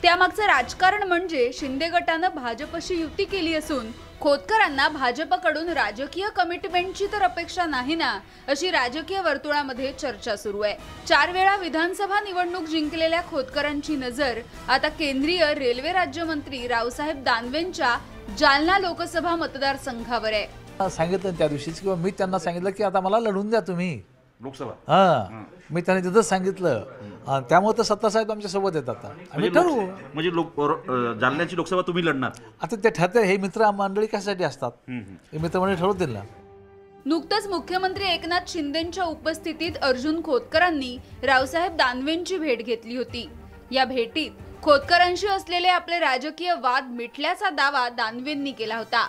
त्यामागचं राजकारण म्हणजे शिंदे गटानं भाजपशी युती केली असून खोतकरांना भाजपकडून राजकीय कमिटमेंटची तर अपेक्षा नाही ना, अशी राजकीय वर्तुळामध्ये चर्चा सुरू आहे. 4 वेळा विधानसभा निवडणूक जिंकलेल्या खोतकरांची नजर आता केंद्रीय रेल्वे राज्यमंत्री रावसाहेब दानवेंच्या जालना लोकसभा मतदारसंघावर आहे. सांगितलं त्या दिवशीच किंवा मी त्यांना सांगितलं की आता मला लढून द्या तुम्ही लोकसभा. मी त्यांनी तिथंच सांगितलं. त्यामुळे तर सत्ता साहेब आमच्या सोबत येतात. आम्ही ठरवू म्हणजे जालन्याची लोकसभा तुम्ही लढणार. आता ते ठरते. हे मित्र मंडळी कशासाठी असतात, हे मित्रमंडळी ठरवतील ना. नुकतंच मुख्यमंत्री एकनाथ शिंदेंच्या उपस्थितीत अर्जुन खोतकरांनी रावसाहेब दानवेंची भेट घेतली होती. या भेटीत खोतकरांशी असलेले आपले राजकीय वाद मिटल्याचा दावा दानवेंनी केला होता.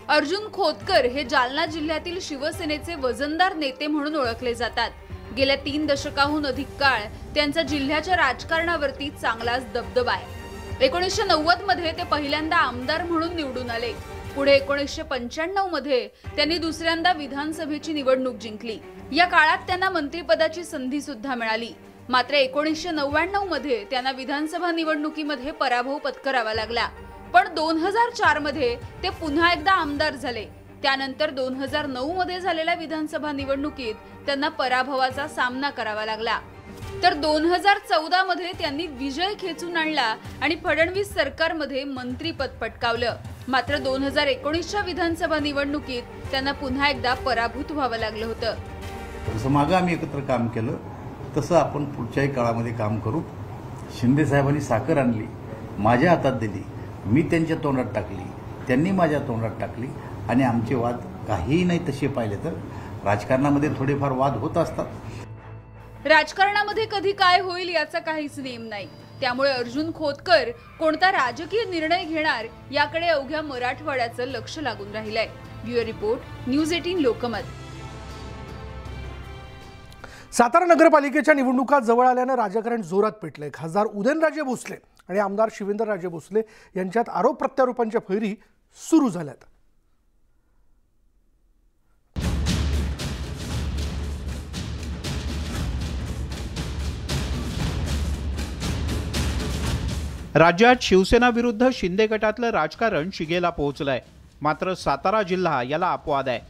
अर्जुन खोतकर हे जालना जिल्ह्यातील शिवसेनेचे वजनदार नेते म्हणून ओळखले जातात. गेल्या 3 दशकाहून अधिक काळ त्यांचा जिल्ह्याच्या राजकारणावरती चांगलाच दबदबा आहे. 1990 मध्ये ते पहिल्यांदा आमदार म्हणून निवडून आले. पुढे 1995 मध्ये त्यांनी दुसऱ्यांदा विधानसभेची निवडणूक जिंकली. या काळात त्यांना मंत्रिपदाची संधी सुद्धा मिळाली. मात्र 1999 मध्ये त्यांना विधानसभा निवडणुकीमध्ये पराभव पत्करावा लागला. पण 2004 मध्ये ते पुन्हा एकदा आमदार झाले. त्यानंतर 2009 मध्ये झालेल्या विधानसभा निवडणुकीत त्यांना पराभवाचा सामना करावा लागला. तर 2014 मध्ये त्यांनी विजय खेचून आणला आणि फडणवीस सरकारमध्ये मंत्रीपद पटकावलं. मात्र 2019च्या विधानसभा निवडणुकीत त्यांना पुन्हा एकदा पराभूत व्हावं लागलं होतं. जसं मागं आम्ही एकत्र काम केलं तसं आपण पुढच्याही काळामध्ये काम करू. शिंदे साहेबांनी साखर आणली, माझ्या हातात दिली, मी त्यांच्या तोंडात टाकली, त्यांनी माझ्या तोंडात टाकली आणि आमचे वाद काहीही नाही तसे पाहिले तर राजकारणामध्ये थोडेफार वाद होत असतात. राजकारणामध्ये कधी काय होईल याचा काहीच नेम नाही. त्यामुळे अर्जुन खोतकर कोणता राजकीय निर्णय घेणार याकडे अवघ्या मराठवाड्याचं लक्ष लागून राहिलंय. Bureau report, news 18 Lokmat. Satara नगरपालिकेच्या निवडणुका जवळ आल्यानं राजकारण जोरात पेटलंय. खासदार उदयनराजे भोसले आणि आमदार शिवेंद्रराजे भोसले यांच्यात आरोप प्रत्यारोपांच्या फैरी सुरू झाल्यात. राज्यात शिवसेना विरुद्ध शिंदे गटातलं राजकारण शिगेला पोहोचलंय. मात्र सातारा जिल्हा याला अपवाद आहे.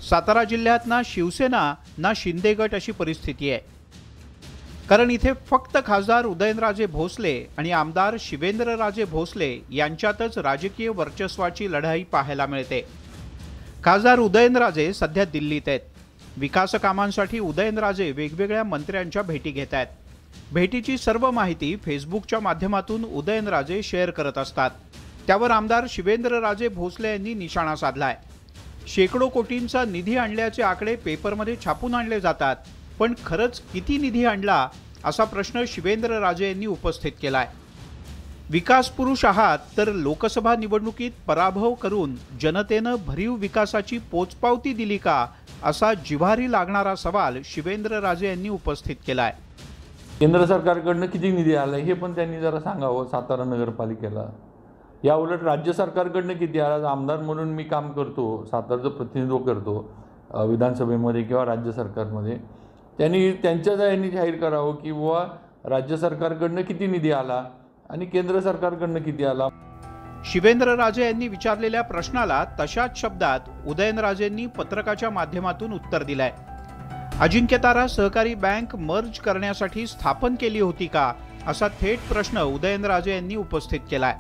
सातारा जिल्ह्यात ना शिवसेना ना शिंदे गट अशी परिस्थिती आहे. कारण इथे फक्त खासदार उदयनराजे भोसले आणि आमदार शिवेंद्रराजे भोसले यांच्यातच राजकीय वर्चस्वाची लढाई पाहायला मिळते. खासदार उदयनराजे सध्या दिल्लीत आहेत. विकास कामांसाठी उदयनराजे वेगवेगळ्या मंत्र्यांच्या भेटी घेत आहेत. भेटीची सर्व माहिती फेसबुकच्या माध्यमातून उदयनराजे शेअर करत असतात. त्यावर आमदार शिवेंद्रराजे भोसले यांनी निशाणा साधलाय. शेकडो कोटींचा निधी आणल्याचे आकडे पेपरमध्ये छापून आणले जातात, पण खरंच किती निधी आणला असा प्रश्न शिवेंद्रराजे यांनी उपस्थित केलाय. विकास पुरुष आहात तर लोकसभा निवडणुकीत पराभव करून जनतेनं भरीव विकासाची पोचपावती दिली का असा जिव्हारी लागणारा सवाल शिवेंद्रराजे यांनी उपस्थित केलाय। केंद्र सरकारकडनं किती निधी आला हे पण त्यांनी जरा सांगावं सातारा नगरपालिकेला। या उलट राज्य सरकारकडनं किती आला, आमदार म्हणून मी काम करतो, सातारचं प्रतिनिधित्व करतो विधानसभेमध्ये किंवा राज्य सरकारमध्ये, त्यांनी त्यांच्या यांनी जाहीर करावं की बुवा राज्य सरकारकडनं किती निधी आला आणि केंद्र सरकारकडनं किती आला। शिवेंद्रराजे यांनी विचारलेल्या प्रश्नाला तशाच शब्दात उदयनराजेंनी पत्रकाच्या माध्यमातून उत्तर दिलंय। अजिंक्यतारा सहकारी बँक मर्ज करण्यासाठी स्थापन केली होती का, असा थेट प्रश्न उदयनराजे यांनी उपस्थित केलाय।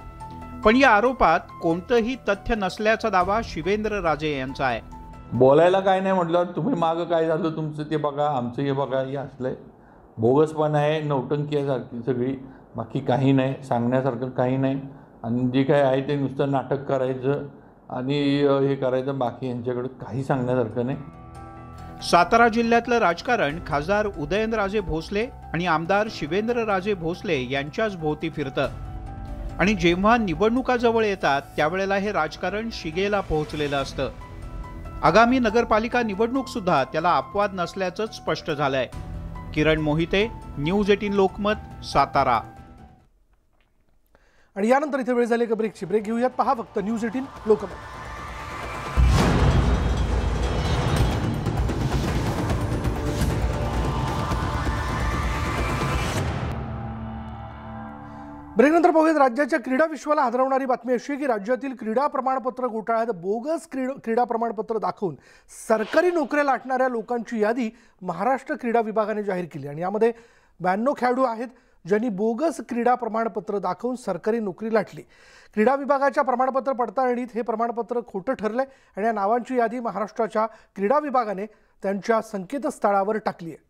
पण या आरोपात कोणतंही तथ्य नसल्याचा दावा शिवेंद्रराजे यांचा आहे। बोलायला काय नाही म्हटलं, तुम्ही मागं काय झालं तुमचं ते बघा, आमचं हे बघा, हे असलंय बोगसपण आहे, नौटंकी आहे सारखी सगळी, बाकी काही नाही, सांगण्यासारखं काही नाही। आणि जे काय आहे ते नुसतं नाटक करायचं आणि हे करायचं, बाकी यांच्याकडे काही सांगण्यासारखं नाही। सातारा जिल्ह्यातलं राजकारण खासदार उदयनराजे भोसले आणि आमदार शिवेंद्रराजे भोसले यांच्याच भोवती फिरतं आणि जेव्हा निवडणुका जवळ येतात त्यावेळेला हे राजकारण शिगेला पोहोचलेलं असतं। आगामी नगरपालिका निवडणूक सुद्धा त्याला अपवाद नसल्याचं स्पष्ट झालंय। किरण मोहिते, न्यूज 18 लोकमत, सातारा। आणि यानंतर इथे वेळ झाली का ब्रेकची। ब्रेक घेऊयात, पहा फक्त न्यूज 18 लोकमत। ब्रेकनंतर पाहूयात राज्याच्या क्रीडा विश्वाला हादरवणारी बातमी अशी आहे की राज्यातील क्रीडा प्रमाणपत्र घोटाळ्यात बोगस क्रीडा प्रमाणपत्र दाखवून सरकारी नोकऱ्या लाटणाऱ्या लोकांची यादी महाराष्ट्र क्रीडा विभागाने जाहीर केली आणि यामध्ये 92 खेळाडू आहेत ज्यांनी बोगस क्रीडा प्रमाणपत्र दाखवून सरकारी नोकरी लाटली। क्रीडा विभागाच्या प्रमाणपत्र पडताळणीत हे प्रमाणपत्र खोटं ठरलंय आणि या नावांची यादी महाराष्ट्राच्या क्रीडा विभागाने त्यांच्या संकेतस्थळावर टाकली आहे।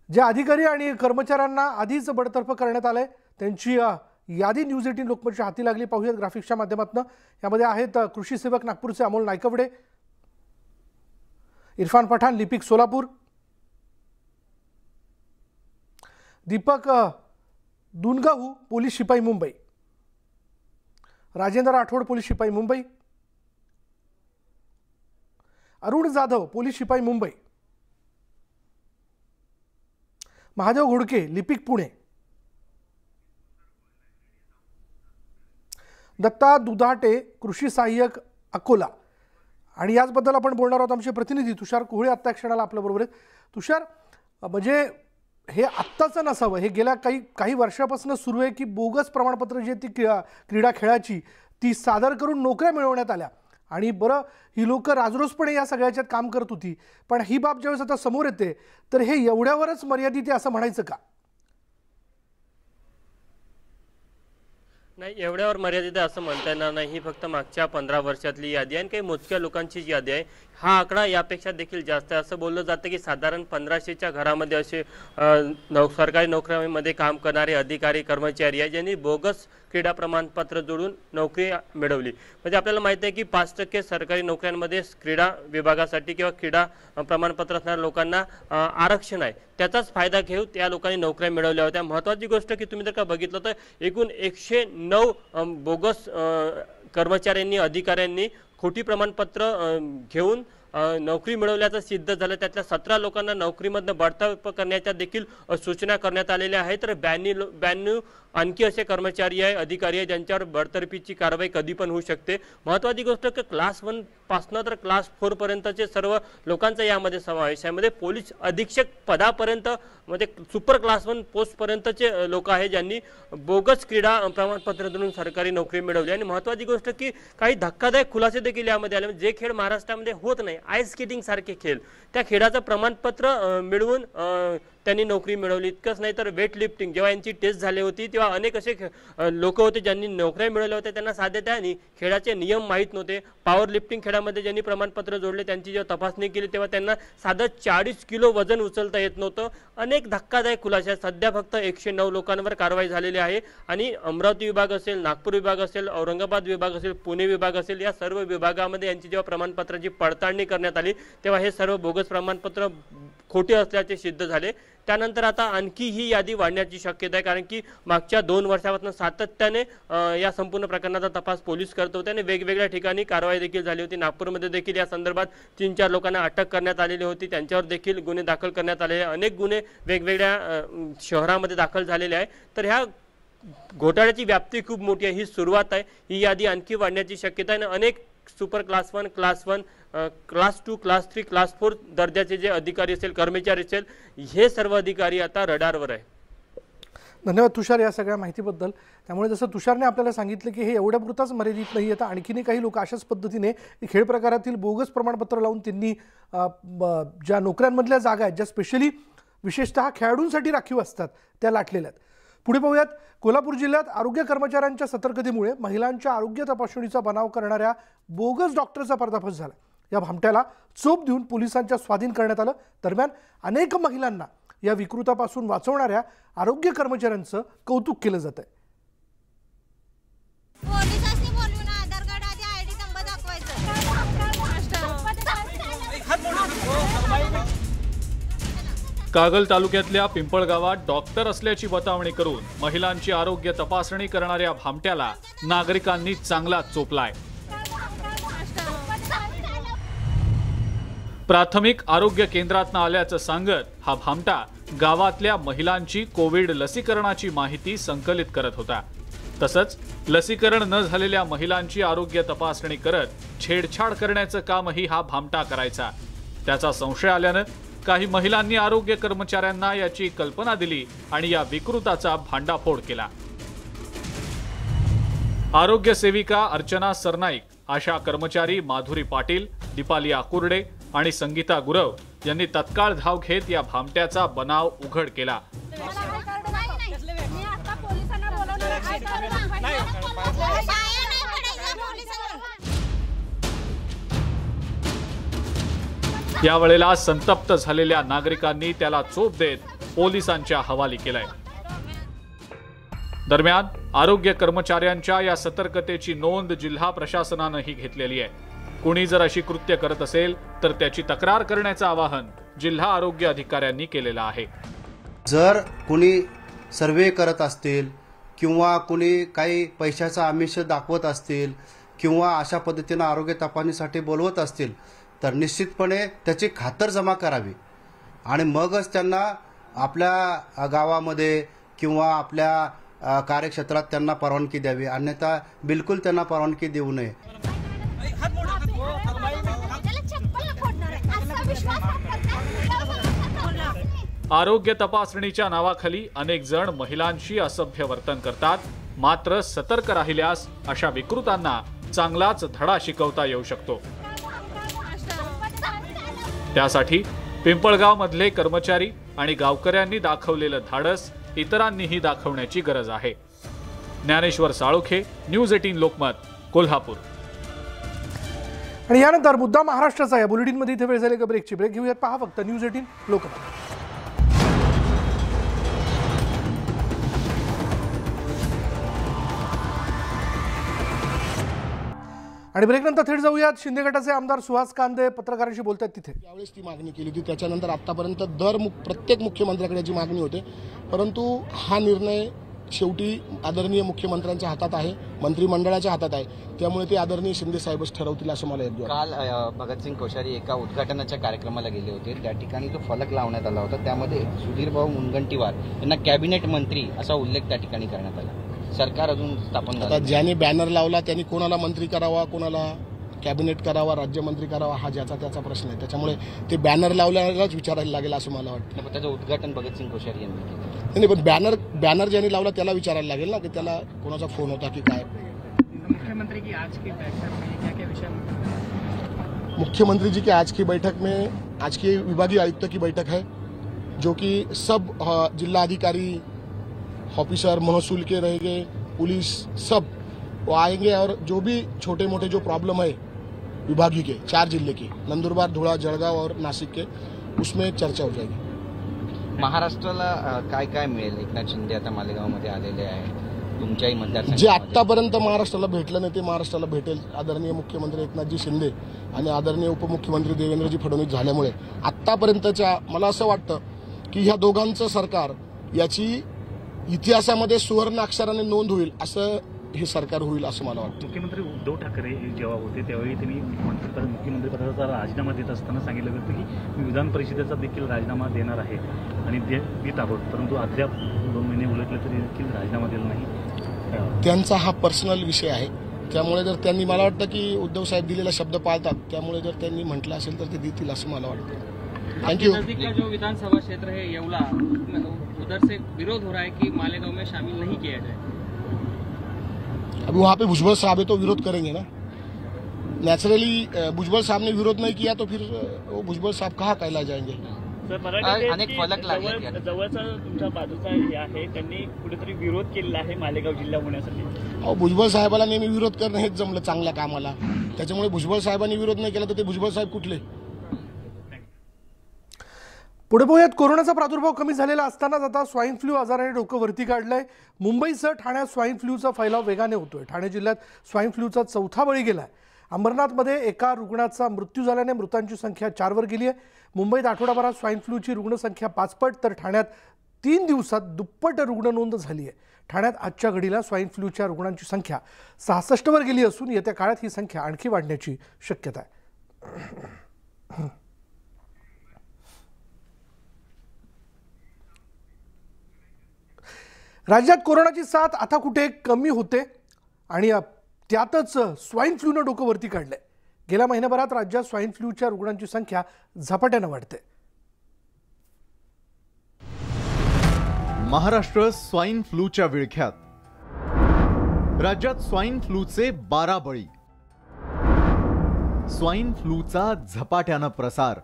जे अधिकारी आणि कर्मचाऱ्यांना आधीच बडतर्फ करण्यात आलंय त्यांची यादी न्यूज 18 लोकमतच्या हाती लागली। पाहूयात ग्राफिक्सच्या माध्यमातून। यामध्ये आहेत कृषी सेवक नागपूरचे अमोल नायकवडे, इरफान पठाण लिपिक सोलापूर, दीपक दुनगाहू पोलीस शिपाई मुंबई, राजेंद्र राठोड पोलीस शिपाई मुंबई, अरुण जाधव पोलीस शिपाई मुंबई, महादेव घोडके लिपिक पुणे, दत्ता दुधाटे कृषी सहाय्यक अकोला। आणि याचबद्दल आपण बोलणार आहोत आमचे प्रतिनिधी तुषार कोहळे आत्ता क्षणाला आपल्या बरोबर आहेत। तुषार, म्हणजे हे आत्ताचं नसावं, हे गेल्या काही वर्षापासून सुरू आहे की बोगस प्रमाणपत्र जे ती क्रीडा खेळाची ती सादर करून नोकऱ्या मिळवण्यात आल्या आणि बरं ही लोक राजरोसपणे या सगळ्याच्यात काम करत होती, पण ही बाब ज्यावेळेस आता समोर येते तर हे एवढ्यावरच मर्यादित आहे असं म्हणायचं का? नाही, एवढ्यावर मर्यादित आहे असं म्हणता येणार नाही। ही फक्त मागच्या 15 वर्षातली यादी आहे आणि काही मोजक्या लोकांची यादी आहे। हा आकडा यापेक्षा देखील जास्त आहे। असं बोललं जातं की साधारण 1500च्या घरामध्ये असे सरकारी नोकऱ्यांमध्ये काम करणारे अधिकारी कर्मचारी आहे ज्यांनी बोगस क्रीडा प्रमाणपत्र जोडून नोकरी मिळवली। म्हणजे आपल्याला माहिती आहे की 5% सरकारी नोकऱ्यांमध्ये क्रीडा विभागासाठी किंवा क्रीडा प्रमाणपत्र असणाऱ्या लोकांना आरक्षण आहे, त्याचाच फायदा घेऊन त्या लोकांनी नोकऱ्या मिळवल्या होत्या। महत्त्वाची गोष्ट की तुम्ही जर का बघितलं तर एकूण 109 बोगस कर्मचाऱ्यांनी अधिकाऱ्यांनी खोटी प्रमाणपत्र घेऊन नोकरी मिळवल्याचं सिद्ध झालं। त्यातल्या 17 लोकांना नोकरीमधनं बडतर्फ करण्याच्या देखील सूचना करण्यात आलेल्या आहेत। तर 92 आणखी असे कर्मचारी आहे, अधिकारी आहे ज्यांच्यावर बडतर्फीची कारवाई कधी पण होऊ शकते। महत्त्वाची गोष्ट की क्लास 1 पासून तर क्लास 4 पर्यंतचे सर्व लोकांचा यामध्ये समावेश आहे। मध्ये पोलीस अधीक्षक पदापर्यंत म्हणजे सुपर क्लास 1 पोस्ट पर्यंतचे लोक आहेत ज्यांनी बोगस क्रीडा प्रमाणपत्र देऊन सरकारी नोकरी मिळवली। आणि महत्त्वाची गोष्ट की काही धक्कादायक खुलासे देखील यामध्ये आले। जे खेळ महाराष्ट्रामध्ये होत नाही, आईस स्केटिंग सारखे खेळ, त्या खेळाचं प्रमाणपत्र मिळवून त्यांनी नोकरी मिळवली। इतकंच नाही तर वेट लिफ्टिंग जेव्हा यांची टेस्ट झाली होती तेव्हा अनेक असे लोक होते ज्यांनी नोकऱ्या मिळवल्या होत्या, त्यांना साध्या त्या खेळाचे नियम माहीत नव्हते। पॉवर लिफ्टिंग खेळामध्ये ज्यांनी प्रमाणपत्र जोडले त्यांची जेव्हा तपासणी केली तेव्हा त्यांना साधं 40 किलो वजन उचलता येत नव्हतं। अनेक धक्कादायक खुलासे। सध्या फक्त 109 लोकांवर कारवाई झालेली आहे आणि अमरावती विभाग असेल, नागपूर विभाग असेल, औरंगाबाद विभाग असेल, पुणे विभाग असेल, या सर्व विभागामध्ये यांची जेव्हा प्रमाणपत्राची पडताळणी करण्यात आली तेव्हा हे सर्व बोगस प्रमाणपत्र खोटे असल्याचे सिद्ध झाले। त्यानंतर आता आणखी ही यादी वाढण्याची शक्यता आहे, कारण की मागच्या 2 वर्षापासून सातत्याने या संपूर्ण प्रकरणाचा तपास पोलीस करत होते आणि वेगवेगळ्या ठिकाणी कारवाई देखील झाली होती। नागपूरमध्ये देखील या संदर्भात 3-4 लोकांना अटक करण्यात आलेली होती, त्यांच्यावर देखील गुन्हे दाखल करण्यात आले। अनेक गुन्हे वेगवेगळ्या शहरामध्ये दाखल झालेले आहे। तर ह्या घोटाळ्याची व्याप्ती खूप मोठी आहे, ही सुरुवात आहे। ही यादी आणखी वाढण्याची शक्यता आहे आणि अनेक super class 1, class 1, class 2, class 3, class 4 दर्जाचे जे अधिकारी असेल, कर्मचारी असेल, हे सर्व अधिकारी आता रडारवर आहे। धन्यवाद तुषार या सगळ्या माहितीबद्दल। त्यामुळे जसं तुषारने आपल्याला सांगितलं की हे एवढ्यापुरताच मर्यादित नाही, आता आणखीनही काही लोक अशाच पद्धतीने खेळ प्रकारातील बोगस प्रमाणपत्र लावून त्यांनी ज्या नोकऱ्यांमधल्या जागा आहेत, ज्या स्पेशली विशेषतः खेळाडूंसाठी राखीव असतात, त्या लाटलेल्या आहेत। पुढे पाहूयात, कोल्हापूर जिल्ह्यात आरोग्य कर्मचाऱ्यांच्या सतर्कतेमुळे महिलांच्या आरोग्य तपासणीचा बनाव करणाऱ्या बोगस डॉक्टरचा पर्दाफाश झाला। या भामट्याला चोप देऊन पोलिसांच्या स्वाधीन करण्यात आलं। दरम्यान अनेक महिलांना या विकृतापासून वाचवणाऱ्या आरोग्य कर्मचाऱ्यांचं कौतुक केलं जात आहे। कागल तालुक्यातल्या पिंपळगावात डॉक्टर असल्याची बतावणी करून महिलांची आरोग्य तपासणी करणाऱ्या भामट्याला नागरिकांनी चांगला चोपलाय। प्राथमिक आरोग्य केंद्रातनं आल्याचं सांगत हा भामटा गावातल्या महिलांची कोविड लसीकरणाची माहिती संकलित करत होता। तसंच लसीकरण न झालेल्या महिलांची आरोग्य तपासणी करत छेडछाड करण्याचं कामही हा भामटा करायचा। त्याचा संशय आल्यानं काही महिलांनी आरोग्य कर्मचाऱ्यांना याची कल्पना दिली आणि या विकृताचा भांडाफोड केला। आरोग्य सेविका अर्चना सरनाईक, आशा कर्मचारी माधुरी पाटील, दीपाली आकुर्डे आणि संगीता गुरव यांनी तत्काळ धाव घेत या भामट्याचा बनाव उघड केला। यावेळेला संतप्त झालेल्या नागरिकांनी त्याला चोप देत पोलिसांच्या हवाली केलाय। दरम्यान आरोग्य कर्मचाऱ्यांच्या या सतर्कतेची नोंद जिल्हा प्रशासनानंही घेतलेली आहे। कुणी जर अशी कृत्य करत असेल तर त्याची तक्रार करण्याचं आवाहन जिल्हा आरोग्य अधिकाऱ्यांनी केलेलं आहे। जर कुणी सर्वे करत असतील किंवा कुणी काही पैशाचा आमिष दाखवत असतील किंवा अशा पद्धतीनं आरोग्य तपासणीसाठी बोलवत असतील तर निश्चितपणे त्याची खातरजमा करावी आणि मगच त्यांना आपल्या गावामध्ये किंवा आपल्या कार्यक्षेत्रात त्यांना परवानगी द्यावी, अन्यथा बिलकुल त्यांना परवानगी देऊ नये। आरोग्य तपासणीच्या नावाखाली अनेक जण महिलांशी असभ्य वर्तन करतात, मात्र सतर्क राहिल्यास अशा विकृतांना चांगलाच धडा शिकवता येऊ शकतो। त्यासाठी पिंपळगाव मधले कर्मचारी आणि गावकऱ्यांनी दाखवलेलं धाडस इतरांनीही दाखवण्याची गरज आहे। ज्ञानेश्वर साळोखे, न्यूज 18 लोकमत, कोल्हापूर। आणि यानंतर मुद्दा महाराष्ट्राचा या बुलेटिनमध्ये इथे वेळ झाली का ब्रेकची। ब्रेक घेऊयात, पहा फक्त न्यूज 18 लोकमत। आणि ब्रेकनंतर थेट जाऊयात शिंदे गटाचे आमदार सुहास कांदे पत्रकारांशी बोलतात तिथे। यावेळेस ती मागणी केली होती, त्याच्यानंतर आतापर्यंत प्रत्येक मुख्यमंत्र्याकडे याची मागणी होते, परंतु हा निर्णय शेवटी आदरणीय मुख्यमंत्र्यांच्या हातात आहे, मंत्रिमंडळाच्या हातात आहे, त्यामुळे ते आदरणीय शिंदे साहेबच ठरवतील असं मला वाटतं। काल भगतसिंग कोश्यारी एका उद्घाटनाच्या कार्यक्रमाला गेले होते, त्या ठिकाणी जो फलक लावण्यात आला होता त्यामध्ये सुधीरभाऊ मुनगंटीवार यांना कॅबिनेट मंत्री असा उल्लेख त्या ठिकाणी करण्यात आला। सरकार अजून स्थापन झालं, ज्याने बॅनर लावला त्यांनी कोणाला मंत्री करावा, कोणाला कॅबिनेट करावा, राज्यमंत्री करावा, हा ज्याचा त्याचा प्रश्न आहे, त्याच्यामुळे ते बॅनर लावल्यालाच विचारायला लागेल असं मला वाटतं। त्याचं उद्घाटन भगतसिंग कोश्यारी यांनी केलं नाही, पण बॅनर ज्याने लावला त्याला विचारायला लागेल ना की त्याला कोणाचा फोन होता की काय। मुख्यमंत्री की आज की बैठक में क्या-क्या विषय? मुख्यमंत्री जी की आज की बैठक में आज की विभागीय आयुक्त की बैठक है, जो कि सब जिला अधिकारी, ऑफिसर, महसूल के रहेंगे, पुलिस, सब वो आएंगे और जो भी छोटे मोटे जो प्रॉब्लम है विभागीय के 4 जिले के, नंदुरबार, धुळा, जळगाव और नासिक के, उसमें चर्चा हो जाएगी। महाराष्ट्राला काय काय मिळेल? एकनाथ शिंदे आता मालेगावमध्ये आलेले आहेत, तुमच्याही जे मतदारसंघामध्ये? आत्तापर्यंत महाराष्ट्राला भेटलं नाही ते महाराष्ट्राला भेटेल. आदरणीय मुख्यमंत्री एकनाथजी शिंदे आणि आदरणीय उपमुख्यमंत्री देवेंद्रजी फडणवीस झाल्यामुळे आत्तापर्यंतच्या मला असं वाटतं की ह्या दोघांचं सरकार याची इतिहासामध्ये सुवर्ण अक्षराने नोंद होईल असं हे सरकार होईल असं मला वाटतं. मुख्यमंत्री उद्धव ठाकरे जेव्हा होते त्यावेळी त्यांनी मुख्यमंत्रीपदाचा राजीनामा देत असताना सांगितलं होतं की मी विधान परिषदेचा देखील राजीनामा देणार आहे आणि देत आहोत, परंतु अद्याप 2 महिने उलटले तरी देखील राजीनामा दिला नाही. त्यांचा हा पर्सनल विषय आहे. त्यामुळे जर त्यांनी मला वाटतं की उद्धव साहेब दिलेला शब्द पाळतात, त्यामुळे जर त्यांनी म्हटलं असेल तर ते देतील असं मला वाटतं. थँक्यू. नजदीक का जो विधानसभा क्षेत्र है येवला, उधर से विरोध हो रहा है कि मालेगांव में शामिल नहीं किया जाए. अभी वहाँ पे भुजबल साहब है तो विरोध करेंगे ना. नेचुरली भुजबल साहब ने विरोध नहीं किया तो फिर वो भुजबल साहब कहाँ कहला जाएंगे. अनेक फलक लागले. जवळचा तुमच्या बाजूचा हे आहे, त्यांनी कुठेतरी विरोध केलेला आहे मालेगाव जिल्हा होण्यासाठी. अहो भुजबल साहेबाला नेहमी विरोध करणं हेच जमलं चांगल्या कामाला. त्याच्यामुळे भुजबल साहेबांनी विरोध नाही केला तर ते भुजबल साहेब कुठले. पुढे पोह्यात कोरोनाचा प्रादुर्भाव कमी झालेला असतानाच आता स्वाईन फ्लू आजाराने डोकं वरती काढलंय. मुंबईसह ठाण्यात स्वाईन फ्लूचा फैलाव वेगाने होतोय. ठाणे जिल्ह्यात स्वाईन फ्लूचा 4था बळी गेलाय. अंबरनाथमध्ये एका रुग्णाचा मृत्यू झाल्याने मृतांची संख्या 4 वर गेली आहे. मुंबईत आठवडाभरात स्वाईन फ्लूची रुग्णसंख्या 5 पट तर ठाण्यात 3 दिवसात दुप्पट रुग्ण नोंद झाली आहे. ठाण्यात आजच्या घडीला स्वाईन फ्लूच्या रुग्णांची संख्या 66 वर गेली असून येत्या काळात ही संख्या आणखी वाढण्याची शक्यता आहे. राज्यात कोरोनाची साथ आता कुठे कमी होते आणि त्यातच स्वाईन फ्लूनं डोकं वरती काढलंय. गेल्या महिन्याभरात राज्यात स्वाईन फ्लूच्या रुग्णांची संख्या झपाट्यानं वाढते. महाराष्ट्र स्वाईन फ्लूच्या विळख्यात. राज्यात स्वाईन फ्लूचे 12 बळी. स्वाईन फ्लूचा झपाट्यानं प्रसार.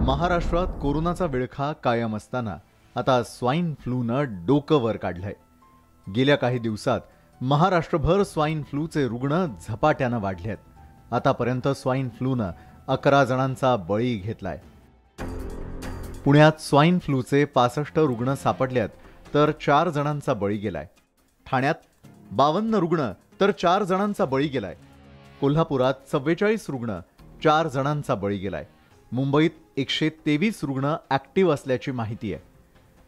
महाराष्ट्रात कोरोनाचा विळखा कायम असताना आता स्वाईन फ्लूनं डोकं वर काढलंय. गेल्या काही दिवसात महाराष्ट्रभर स्वाईन फ्लूचे रुग्ण झपाट्यानं वाढलेत. आतापर्यंत स्वाईन फ्लूनं 11 जणांचा बळी घेतलाय. पुण्यात स्वाईन फ्लूचे 65 रुग्ण सापडल्यात तर 4 जणांचा बळी गेलाय. ठाण्यात 52 रुग्ण तर 4 जणांचा बळी गेलाय. कोल्हापुरात 44 रुग्ण 4 जणांचा बळी गेलाय. मुंबईत 123 रुग्ण ऍक्टिव्ह असल्याची माहिती आहे.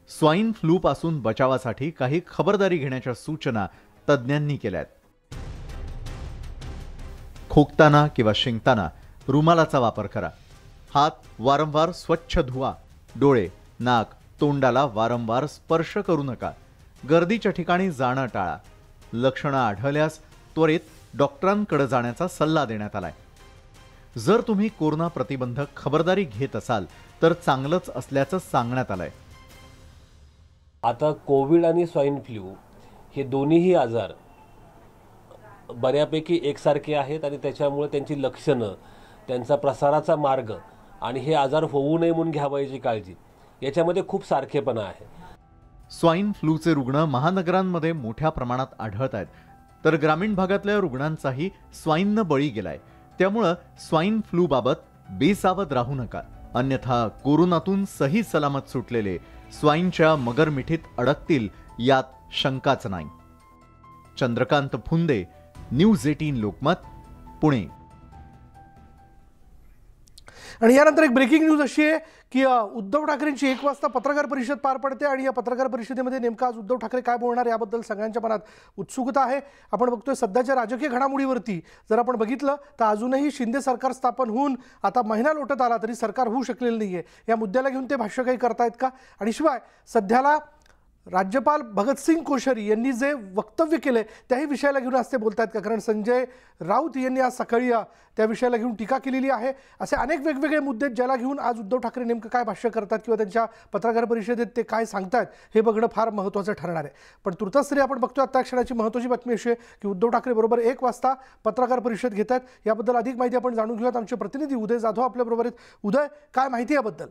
स्वाईन फ्लू पासून बचावासाठी काही खबरदारी घेण्याच्या सूचना तज्ज्ञांनी केल्यात. खोकताना किंवा शिंकताना रुमालाचा वापर करा. हात वारंवार स्वच्छ धुवा. डोळे, नाक, तोंडाला वारंवार स्पर्श करू नका. गर्दीच्या ठिकाणी जाणं टाळा. लक्षणं आढळल्यास त्वरित डॉक्टरांकडे जाण्याचा सल्ला देण्यात आलाय. जर तुम्ही कोरोना प्रतिबंधक खबरदारी घेत असाल तर चांगलंच असल्याचं सांगण्यात आलंय. आता कोविड आणि स्वाईन फ्लू हे दोन्हीही आजार बऱ्यापैकी एकसारखे आहेत आणि त्याच्यामुळे त्यांची लक्षणं, त्यांचा प्रसाराचा मार्ग आणि हे आजार होऊ नये म्हणून घ्यावयाची काळजी याच्यामध्ये खूप सारखेपणा आहे. स्वाईन फ्लूचे रुग्ण महानगरांमध्ये मोठ्या प्रमाणात आढळत आहेत तर ग्रामीण भागातल्या रुग्णांचाही स्वाईननं बळी गेलाय. त्यामुळं स्वाईन फ्लू बाबत बेसावध राहू नका. अन्यथा कोरोनातून सही सलामत सुटलेले स्वाईनच्या मगरमिठीत अडकतील यात शंकाच नाही. चंद्रकांत फुंदे, न्यूज 18 लोकमत, पुणे. आणि यानंतर एक ब्रेकिंग न्यूज अशी आहे की उद्धव ठाकरेंची 1 वाजता पत्रकार परिषद पार पडते आणि या पत्रकार परिषदेमध्ये नेमका आज उद्धव ठाकरे काय बोलणार याबद्दल सगळ्यांच्या मनात उत्सुकता आहे. आपण बघतोय सध्याच्या राजकीय घडामोडीवरती जर आपण बघितलं तर अजूनही शिंदे सरकार स्थापन होऊन आता महिना लोटत आला तरी सरकार होऊ शकलेलं नाहीये. या मुद्द्याला घेऊन ते भाष्य काही करतायत का. आणि शिवाय सध्याला राज्यपाल भगतसिंग कोश्यारी यांनी जे वक्तव्य केले त्याही विषयाला घेऊन आज ते बोलतायत का. कारण संजय राऊत यांनी आज सकाळी त्या विषयाला घेऊन टीका केलेली आहे. असे अनेक वेगवेगळे मुद्दे ज्याला घेऊन आज उद्धव ठाकरे नेमकं काय भाष्य करतात किंवा त्यांच्या पत्रकार परिषदेत ते काय सांगतात हे बघणं फार महत्त्वाचं ठरणार आहे. पण तुर्तास तरी आपण बघतोय आता क्षणाची महत्त्वाची बातमी अशी आहे की उद्धव ठाकरे बरोबर 1 वाजता पत्रकार परिषद घेत आहेत. याबद्दल अधिक माहिती आपण जाणून घेऊयात. आमचे प्रतिनिधी उदय जाधव आपल्याबरोबर आहेत. उदय, काय माहिती याबद्दल?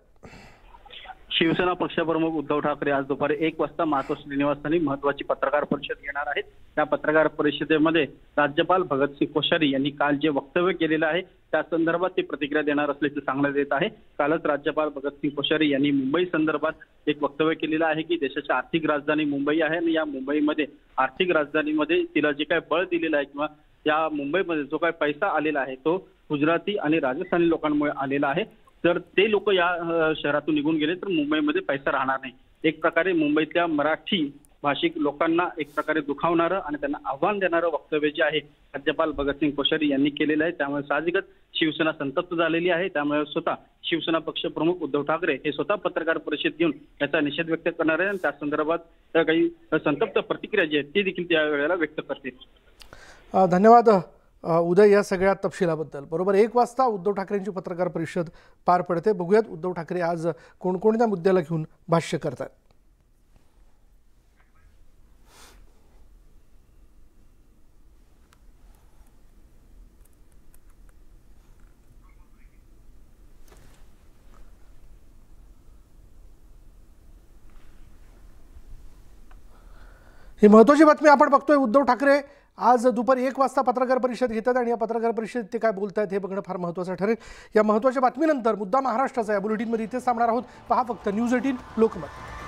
शिवसेना पक्षप्रमुख उद्धव ठाकरे आज दुपारी 1 वाजता मातोश्री निवासस्थानी महत्वाची पत्रकार परिषद घेणार आहेत. या पत्रकार परिषदेमध्ये राज्यपाल भगतसिंग कोश्यारी यांनी काल जे वक्तव्य केलेलं आहे त्या संदर्भात ते प्रतिक्रिया देणार असल्याचे सांगण्यात येत आहे। कालच राज्यपाल भगतसिंग कोश्यारी यांनी मुंबई संदर्भात एक वक्तव्य केलेलं आहे की देशाची आर्थिक राजधानी मुंबई आहे आणि या मुंबईमध्ये आर्थिक राजधानीमध्ये तिला जे काही बळ दिलेलं आहे किंवा या मुंबईमध्ये जो काही पैसा आलेला आहे तो गुजराती आणि राजस्थानी लोकांमुळे आलेला आहे। जर ते लोक या शहरातून निघून गेले तर मुंबईमध्ये पैसा राहणार नाही। एक प्रकारे मुंबईतल्या मराठी भाषिक लोकांना एक प्रकारे दुखावणारं आणि त्यांना आव्हान देणारं वक्तव्य जे आहे राज्यपाल भगतसिंग कोश्यारी यांनी केलेलं आहे। त्यामुळे साहजिकच शिवसेना संतप्त झालेली आहे। त्यामुळे स्वतः शिवसेना पक्षप्रमुख उद्धव ठाकरे हे स्वतः पत्रकार परिषद घेऊन याचा निषेध व्यक्त करणार आहे आणि त्या संदर्भात काही संतप्त प्रतिक्रिया जी आहेत ती देखील त्या वेळेला व्यक्त करतील। धन्यवाद उदय या सगळ्या तपशिलाबद्दल। बरोबर 1 वाजता उद्धव ठाकरेंची पत्रकार परिषद पार पडते। बघूयात उद्धव ठाकरे आज कोणकोणत्या मुद्द्याला घेऊन भाष्य करतात। ही महत्त्वाची बातमी आपण बघतोय। उद्धव ठाकरे आज दुपारी 1 वाजता पत्रकार परिषद घेतात आणि या पत्रकार परिषदेत ते काय बोलतायत हे बघणं फार महत्त्वाचं ठरेल। या महत्त्वाच्या बातमीनंतर मुद्दा महाराष्ट्राचा या बुलेटिनमध्ये इथेच थांबणार आहोत। पहा फक्त न्यूज 18 लोकमत।